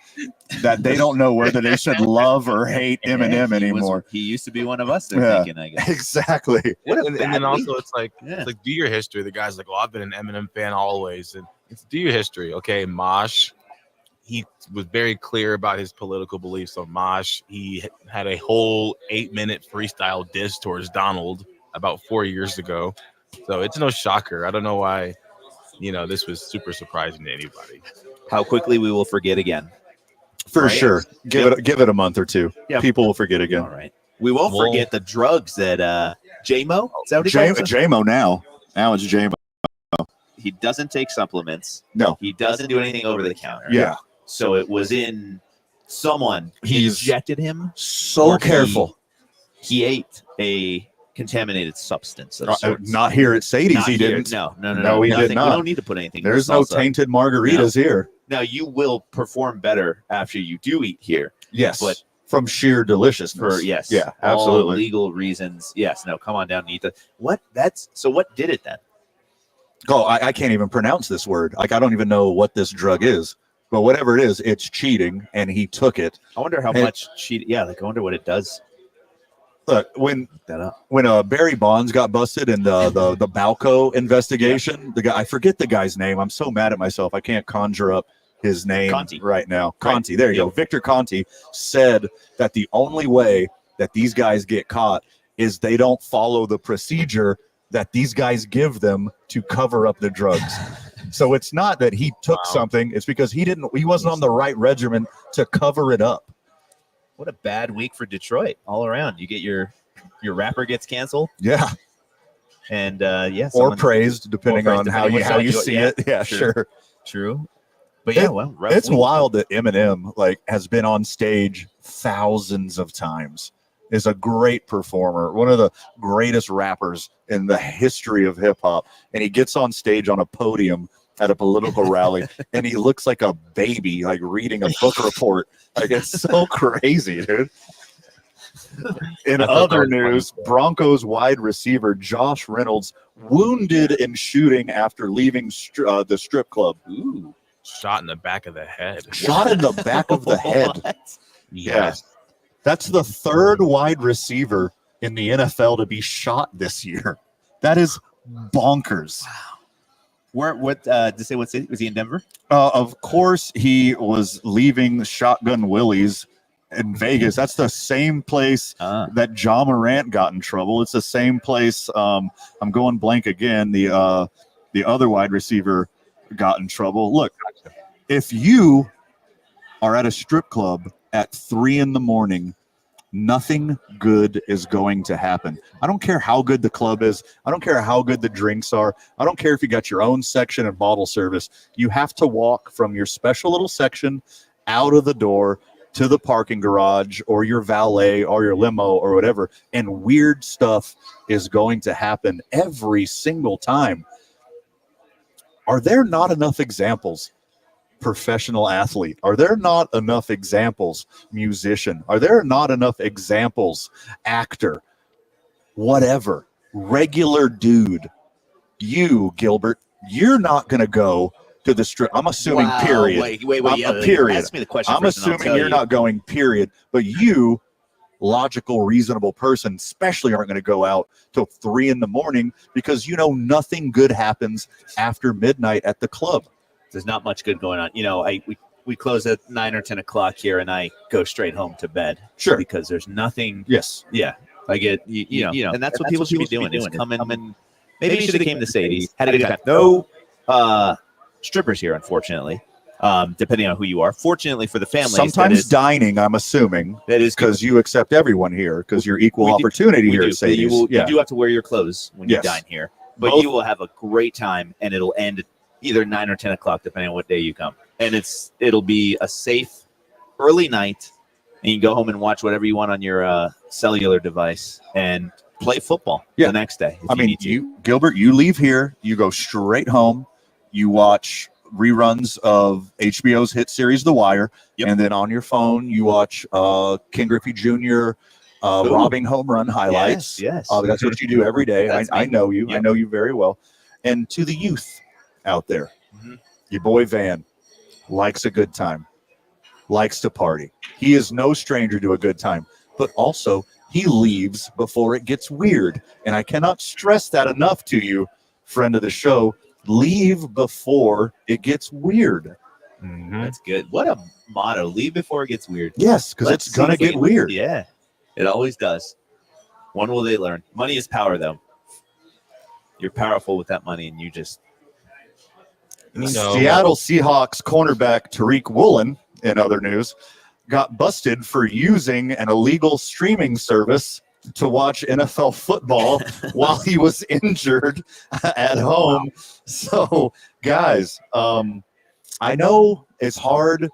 that they don't know whether they should love or hate Eminem anymore. He used to be one of us. They're thinking, I guess. Exactly. And then also it's like do your history. The guy's like, "Well, I've been an Eminem fan always," and it's do your history. Okay, Mosh. He was very clear about his political beliefs on Mosh. He had a whole 8-minute freestyle diss towards Donald about 4 years ago. So it's no shocker. I don't know why, this was super surprising to anybody. How quickly we will forget again. For sure. Give it a month or two. Yeah. People will forget again. All right. We won't forget the drugs that J-Mo. Is that what he calls it? J-Mo now. Now it's J-Mo. He doesn't take supplements. No. He doesn't do anything over the counter. Yeah. So it was in someone injected him. So careful. He ate a contaminated substance of sorts. Not here at Sadies, he didn't. No, he did not. We don't need to put anything. There's no tainted margaritas here. Now you will perform better after you do eat here. Yes, but from sheer deliciousness. Yeah, absolutely. All legal reasons. Yes, no, come on down and eat that. What did it then? Oh, I can't even pronounce this word. Like, I don't even know what this drug is. But whatever it is, it's cheating, and he took it. I wonder how much cheat. Yeah, I wonder what it does. Look, when Barry Bonds got busted in the Balco investigation, the guy, I forget the guy's name. I'm so mad at myself. I can't conjure up his name right now. Conti, there you go. Victor Conti said that the only way that these guys get caught is they don't follow the procedure that these guys give them to cover up the drugs. So it's not that he took something; it's because he wasn't on the right regimen to cover it up. What a bad week for Detroit all around. You get your rapper gets canceled. Yeah. And or praised depending on how you see it. Yeah, sure. True. But it's wild that Eminem has been on stage thousands of times. Is a great performer, one of the greatest rappers in the history of hip hop, and he gets on stage on a podium at a political rally, and he looks like a baby, reading a book report. It's so crazy, dude. In other news, Broncos wide receiver Josh Reynolds wounded in shooting after leaving the strip club. Ooh, shot in the back of the head. Shot in the back of the head. Yes. That's the third wide receiver in the NFL to be shot this year. That is bonkers. Wow. What city? Was he in Denver? Of course, he was leaving Shotgun Willie's in Vegas. That's the same place that John Morant got in trouble. It's the same place. I'm going blank again. The other wide receiver got in trouble. Look, if you are at a strip club at 3 a.m, nothing good is going to happen. I don't care how good the club is. I don't care how good the drinks are. I don't care if you got your own section and bottle service. You have to walk from your special little section out of the door to the parking garage or your valet or your limo or whatever, and weird stuff is going to happen every single time. Are there not enough examples? Professional athlete. Are there not enough examples? Musician. Are there not enough examples? Actor. Whatever. Regular dude. You, Gilbert, you're not going to go to the strip. I'm assuming, period. Wait. Period. Ask me the question. I'm assuming you're not going, period. But you, logical, reasonable person, especially aren't going to go out till 3 a.m. because nothing good happens after midnight at the club. There's not much good going on. We close at 9 or 10 o'clock here, and I go straight home to bed. Sure, because there's nothing. Yes, yeah. I get and that's what people should be doing. Is coming. Maybe you should have came to Sadies, had a good time. No strippers here, unfortunately. Depending on who you are. Fortunately for the families, sometimes dining. I'm assuming that is because you accept everyone here because you're equal opportunity here at Sadies. You do have to wear your clothes when you dine here, but you will have a great time, and it'll end either 9 or 10 o'clock, depending on what day you come. And it'll be a safe early night, and you can go home and watch whatever you want on your cellular device and play football the next day. Gilbert, you leave here, you go straight home, you watch reruns of HBO's hit series The Wire, and then on your phone you watch Ken Griffey Jr., robbing home run highlights. Yes. That's what you do every day. That's I me. know you. Yep. I know you very well. And to the youth out there, your boy Van likes a good time, likes to party. He is no stranger to a good time, but also he leaves before it gets weird. And I cannot stress that enough to you, friend of the show. Leave before it gets weird. That's good. What a motto. Leave before it gets weird. Yes, because it's going to get weird. Yeah, it always does. When will they learn? Money is power, though. You're powerful with that money, and you just... Seattle Seahawks cornerback Tariq Woolen, in other news, got busted for using an illegal streaming service to watch NFL football while he was injured at home. So, guys, I know it's hard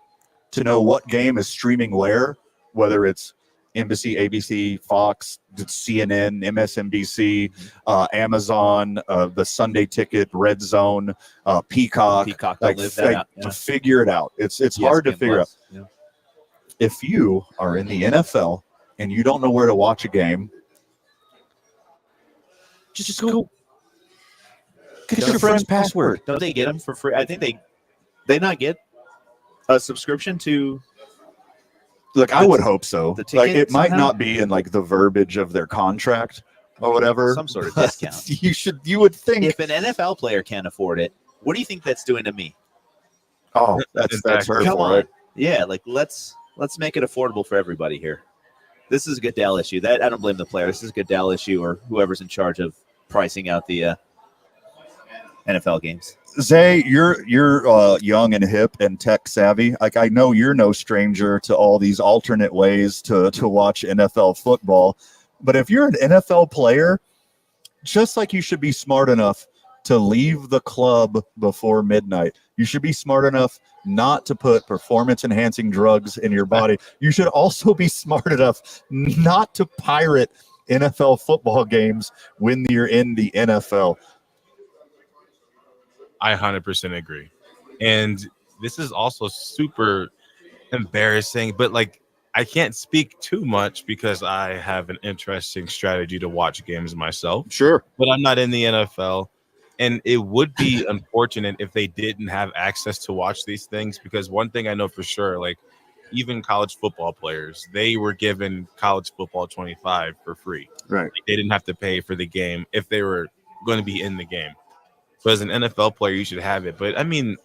to know what game is streaming where, whether it's Embassy, ABC, Fox, CNN, MSNBC, Amazon, the Sunday Ticket, Red Zone, Peacock. To figure it out. It's hard to figure out. Yeah. If you are in the NFL and you don't know where to watch a game, just go get your friend's password. Don't they get them for free? I think they not get a subscription to... Look, I would hope so. Like, it might not be in like the verbiage of their contract or whatever. Some sort of discount. You would think. If an NFL player can't afford it, what do you think that's doing to me? Oh, that's hurtful. Come on. Right? Yeah, like let's make it affordable for everybody here. This is a Goodell issue. That I don't blame the player. This is a Goodell issue or whoever's in charge of pricing out the NFL games. Zay, you're young and hip and tech savvy. Like, I know you're no stranger to all these alternate ways to watch NFL football. But if you're an NFL player, just like you should be smart enough to leave the club before midnight, you should be smart enough not to put performance-enhancing drugs in your body. You should also be smart enough not to pirate NFL football games when you're in the NFL. I 100% agree. And this is also super embarrassing, but like I can't speak too much because I have an interesting strategy to watch games myself. Sure. But I'm not in the NFL. And it would be unfortunate if they didn't have access to watch these things, because one thing I know for sure, like even college football players, they were given college football 25 for free. Right. Like, they didn't have to pay for the game if they were going to be in the game. So as an NFL player, you should have it. But I mean,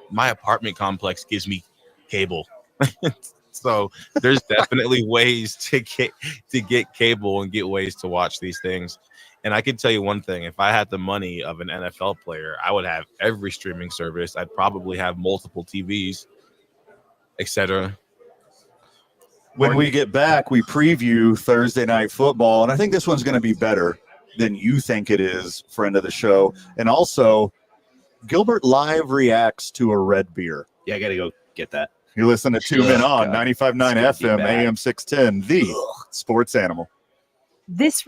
my apartment complex gives me cable. So there's definitely ways to get cable and get ways to watch these things. And I can tell you one thing, if I had the money of an NFL player, I would have every streaming service. I'd probably have multiple TVs, etc. When we get back, we preview Thursday Night Football, and I think this one's going to be better than you think it is, friend of the show. And also, Gilbert live reacts to a red beer. Yeah, I got to go get that. You listen to 2 Men On, 95.9 FM, AM 610, the sports animal. This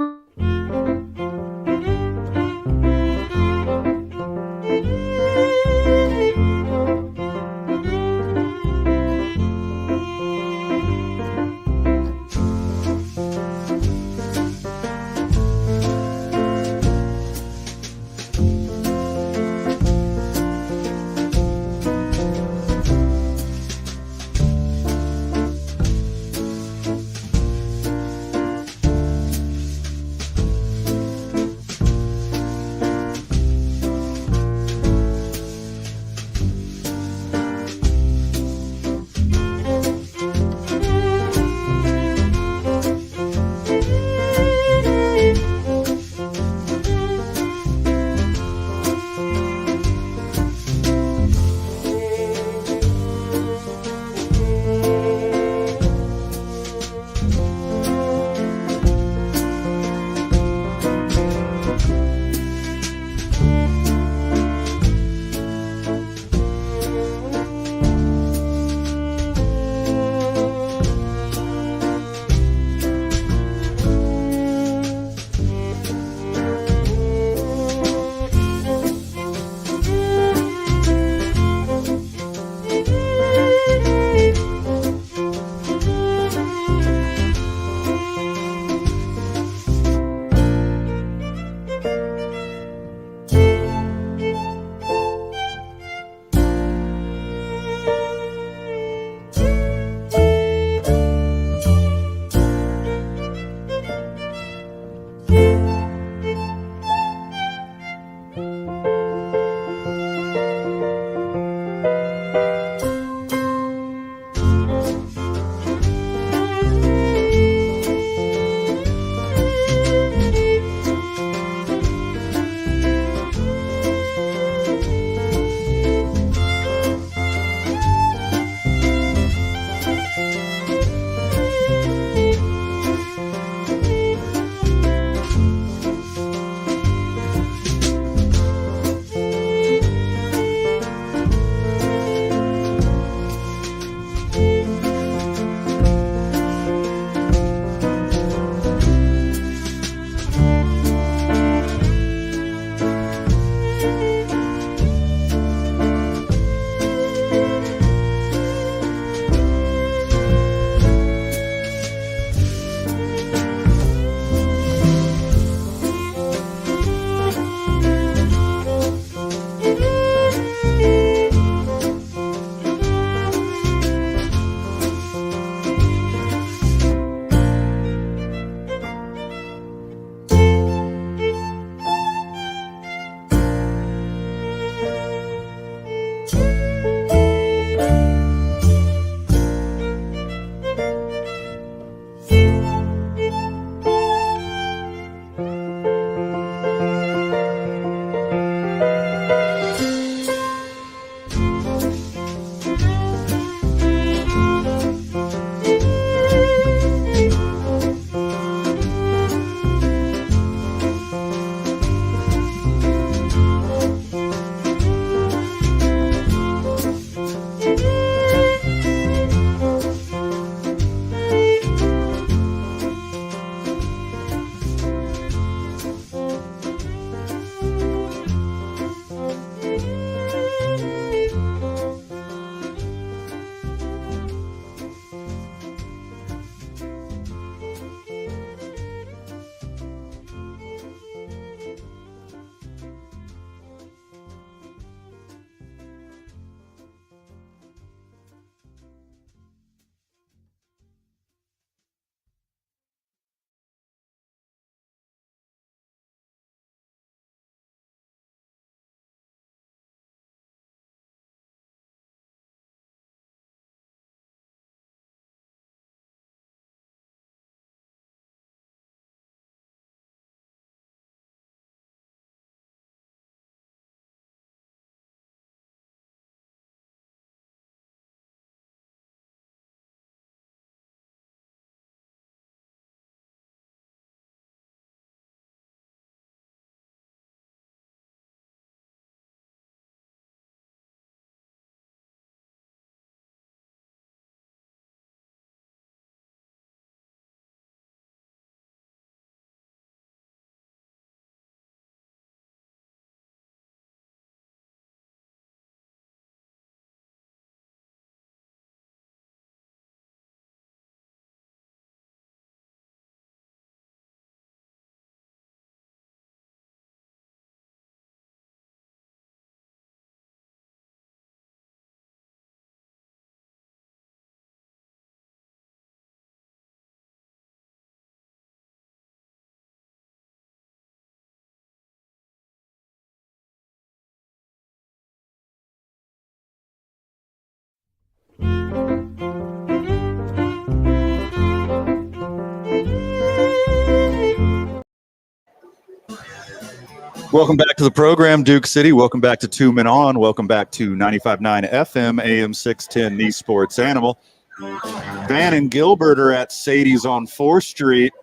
Welcome back to the program, Duke City. Welcome back to Two Men On. Welcome back to 95.9 FM, AM 610, the Sports Animal. Van and Gilbert are at Sadies on 4th Street.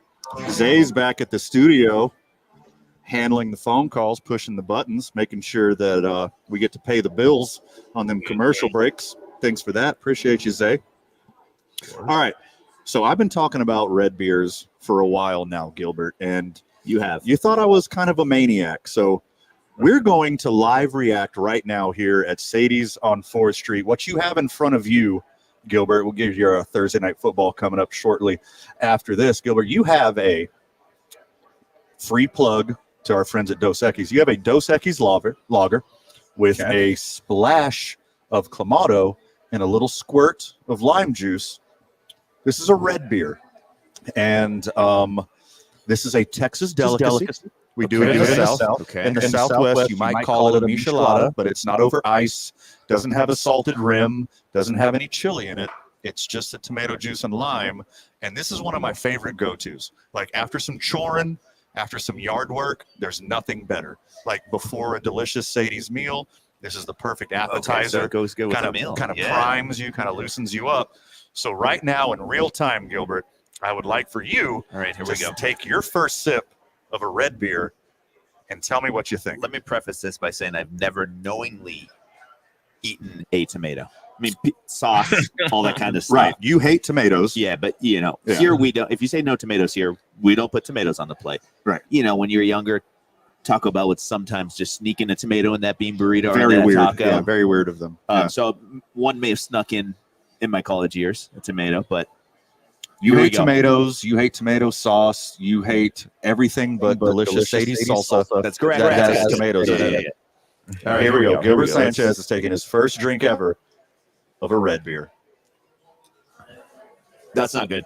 Zay's back at the studio, handling the phone calls, pushing the buttons, making sure that we get to pay the bills on them commercial breaks. Thanks for that. Appreciate you, Zay. All right. So I've been talking about red beers for a while now, Gilbert, and you thought I was kind of a maniac. So we're going to live react right now here at Sadies on 4th Street. What you have in front of you, Gilbert, we'll give you a Thursday Night Football coming up shortly after this. Gilbert, you have a free plug to our friends at Dos Equis. You have a Dos Equis lager with a splash of Clamato and a little squirt of lime juice. This is a red beer, and this is a Texas delicacy. We do it in the South. Okay. In the Southwest, you might call it a michelada, but it's not over ice, doesn't have a salted rim, doesn't have any chili in it. It's just a tomato juice and lime, and this is one of my favorite go-tos. Like after some chorin', after some yard work, there's nothing better. Like before a delicious Sadie's meal, this is the perfect appetizer. So it goes good with kind a of, meal. Kind of primes you, kind of loosens you up. So right now in real time, Gilbert, I would like for you to take your first sip of a red beer and tell me what you think. Let me preface this by saying I've never knowingly eaten a tomato. I mean, sauce, all that kind of stuff. Right. You hate tomatoes. Yeah, but here we don't. If you say no tomatoes here, we don't put tomatoes on the plate. Right. When you're younger, Taco Bell would sometimes just sneak in a tomato in that bean burrito. Very or that weird. Taco. Yeah, very weird of them. So one may have snuck in my college years, a tomato, but you hate tomatoes. You hate tomato sauce. You hate everything but delicious Sadie's salsa. That's correct. That has tomatoes in it. All right, here we go. Gilbert Sanchez is taking his first drink ever of a red beer. That's not good.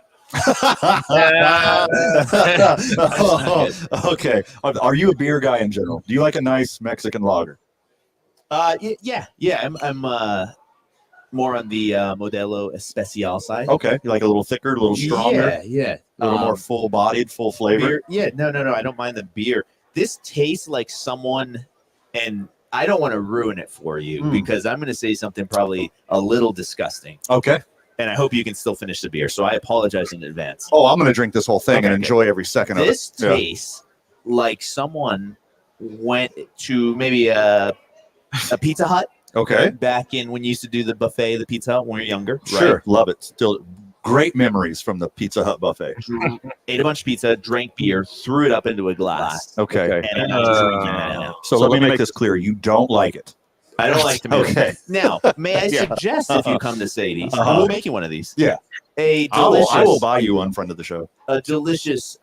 Okay. Are you a beer guy in general? Do you like a nice Mexican lager? Yeah. I'm more on the Modelo Especial side. Okay. You like a little thicker, a little stronger? Yeah. A little more full-bodied, full flavor? Beer, yeah. No. I don't mind the beer. This tastes like someone, and I don't want to ruin it for you because I'm going to say something probably a little disgusting. Okay. And I hope you can still finish the beer. So I apologize in advance. Oh, I'm going to drink this whole thing and enjoy every second of it. This tastes like someone went to maybe a Pizza Hut. Okay. Back in when you used to do the buffet, the Pizza Hut when we were younger. Sure. Right? Love it. Still great memories from the Pizza Hut buffet. Ate a bunch of pizza, drank beer, threw it up into a glass. Okay. And I'm drinking that now. So let me make this clear. You don't like it. I don't like tomatoes. Okay. Now, may I suggest if you come to Sadie's, we'll make you one of these. Yeah. A delicious, I will buy you one, friend of the show. A delicious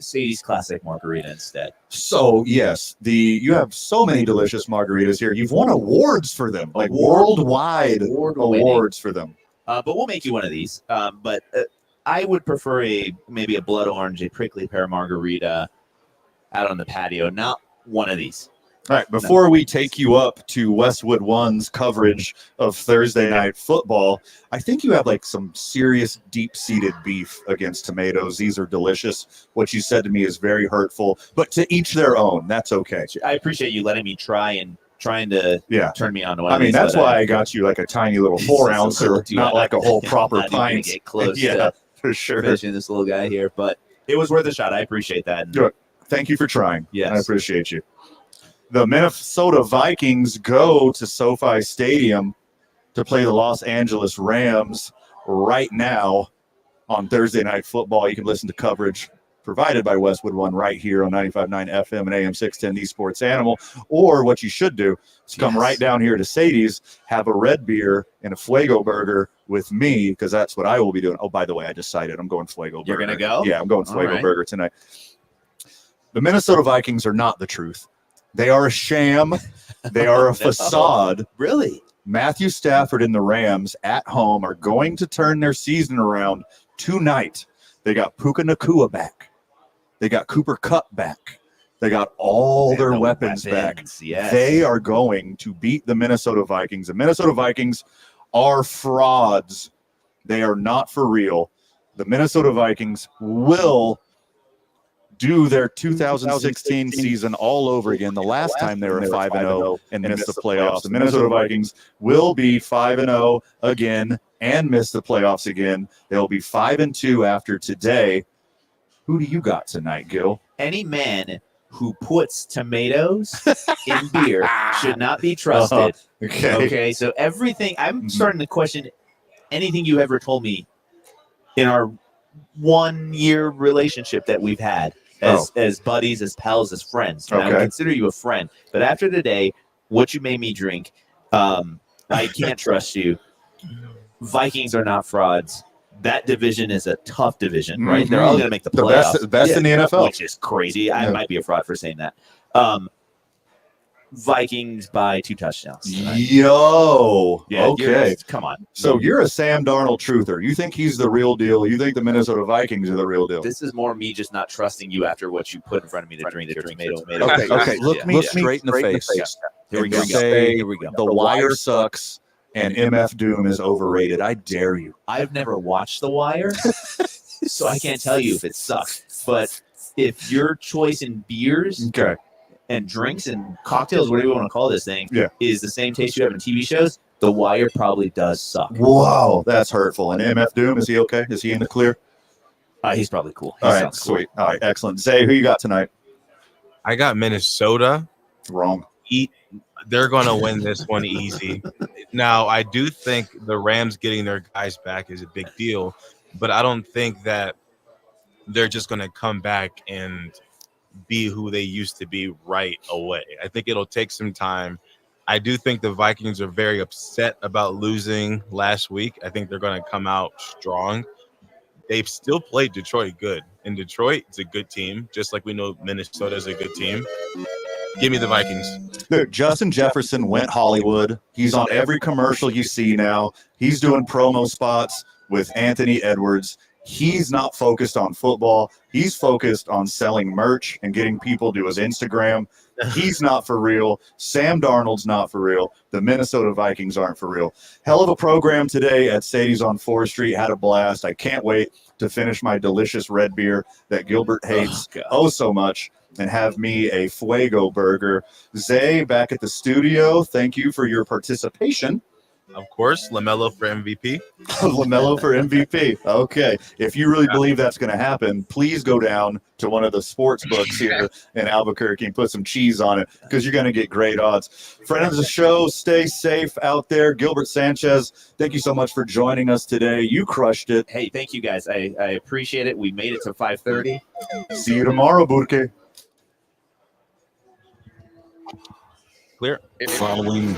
Sadie's Classic Margarita instead. So yes, you have so many delicious margaritas here. You've won awards for them, like worldwide awards for them. But we'll make you one of these. But I would prefer maybe a blood orange, a prickly pear margarita out on the patio, not one of these. All right, before we take you up to Westwood One's coverage of Thursday Night Football, I think you have like some serious deep-seated beef against tomatoes. These are delicious. What you said to me is very hurtful, but to each their own. That's okay. I appreciate you letting me trying to turn me on to one I mean, that's why I got you like a tiny little 4-ouncer, not like a whole proper pint. Get close for sure. Finishing this little guy here, but it was worth a shot. I appreciate that. Good. Thank you for trying. Yes. I appreciate you. The Minnesota Vikings go to SoFi Stadium to play the Los Angeles Rams right now on Thursday Night Football. You can listen to coverage provided by Westwood One right here on 95.9 FM and AM 610, the Sports Animal. Or what you should do is come right down here to Sadie's, have a red beer and a Fuego burger with me, because that's what I will be doing. Oh, by the way, I decided I'm going Fuego burger. You're going to go? Yeah, I'm going Fuego burger tonight. The Minnesota Vikings are not the truth. They are a sham. They are a facade. Really? Matthew Stafford and the Rams at home are going to turn their season around tonight. They got Puka Nacua back. They got Cooper Kupp back. They got all their weapons back. Yes. They are going to beat the Minnesota Vikings. The Minnesota Vikings are frauds. They are not for real. The Minnesota Vikings will do their 2016 season all over again. The last time they were 5-0 and missed the playoffs. The Minnesota Vikings will be 5-0 again and miss the playoffs again. They'll be 5-2 after today. Who do you got tonight, Gil? Any man who puts tomatoes in beer should not be trusted. Okay, so everything, I'm starting to question anything you ever told me in our 1 year relationship that we've had as buddies, as pals, as friends. And I would consider you a friend. But after today, what you made me drink, I can't trust you. Vikings are not frauds. That division is a tough division, right? They're all going to make the playoffs. The best in the NFL. Which is crazy. I might be a fraud for saying that. Vikings by 2 touchdowns tonight. Yo. Okay. Come on. So you're a Sam Darnold truther. You think he's the real deal. You think the Minnesota Vikings are the real deal. This is more me just not trusting you after what you put in front of me to drink your tomato. Okay. Look me straight in the face. Here we go. Here we go. The Wire sucks and MF Doom is overrated. I dare you. I've never watched The Wire, so I can't tell you if it sucks. But if your choice in beers and drinks and cocktails, whatever you want to call this thing, is the same taste you have in TV shows, The Wire probably does suck. Whoa, that's hurtful. And MF Doom, is he okay? Is he in the clear? He's probably cool. All right, sweet. All right, excellent. Zay, who you got tonight? I got Minnesota. Wrong. They're going to win this one easy. Now, I do think the Rams getting their guys back is a big deal, but I don't think that they're just going to come back and be who they used to be right away. I think it'll take some time. I do think the Vikings are very upset about losing last week. I think they're going to come out strong. They've still played Detroit good. And Detroit is a good team, just like we know Minnesota is a good team. Give me the Vikings. Look, Justin Jefferson went Hollywood. He's on every commercial you see now. He's doing promo spots with Anthony Edwards. He's not focused on football. He's focused on selling merch and getting people to his Instagram. He's not for real. Sam Darnold's not for real. The Minnesota Vikings aren't for real. Hell of a program today at Sadies on 4th Street. Had a blast. I can't wait to finish my delicious red beer that Gilbert hates so much and have me a Fuego burger. Zay, back at the studio, thank you for your participation. Of course, LaMelo for MVP. LaMelo for MVP. Okay. If you really believe that's going to happen, please go down to one of the sports books here in Albuquerque and put some cheese on it because you're going to get great odds. Friends of the show, stay safe out there. Gilbert Sanchez, thank you so much for joining us today. You crushed it. Hey, thank you guys. I appreciate it. We made it to 5:30. See you tomorrow, Burke. Clear. Following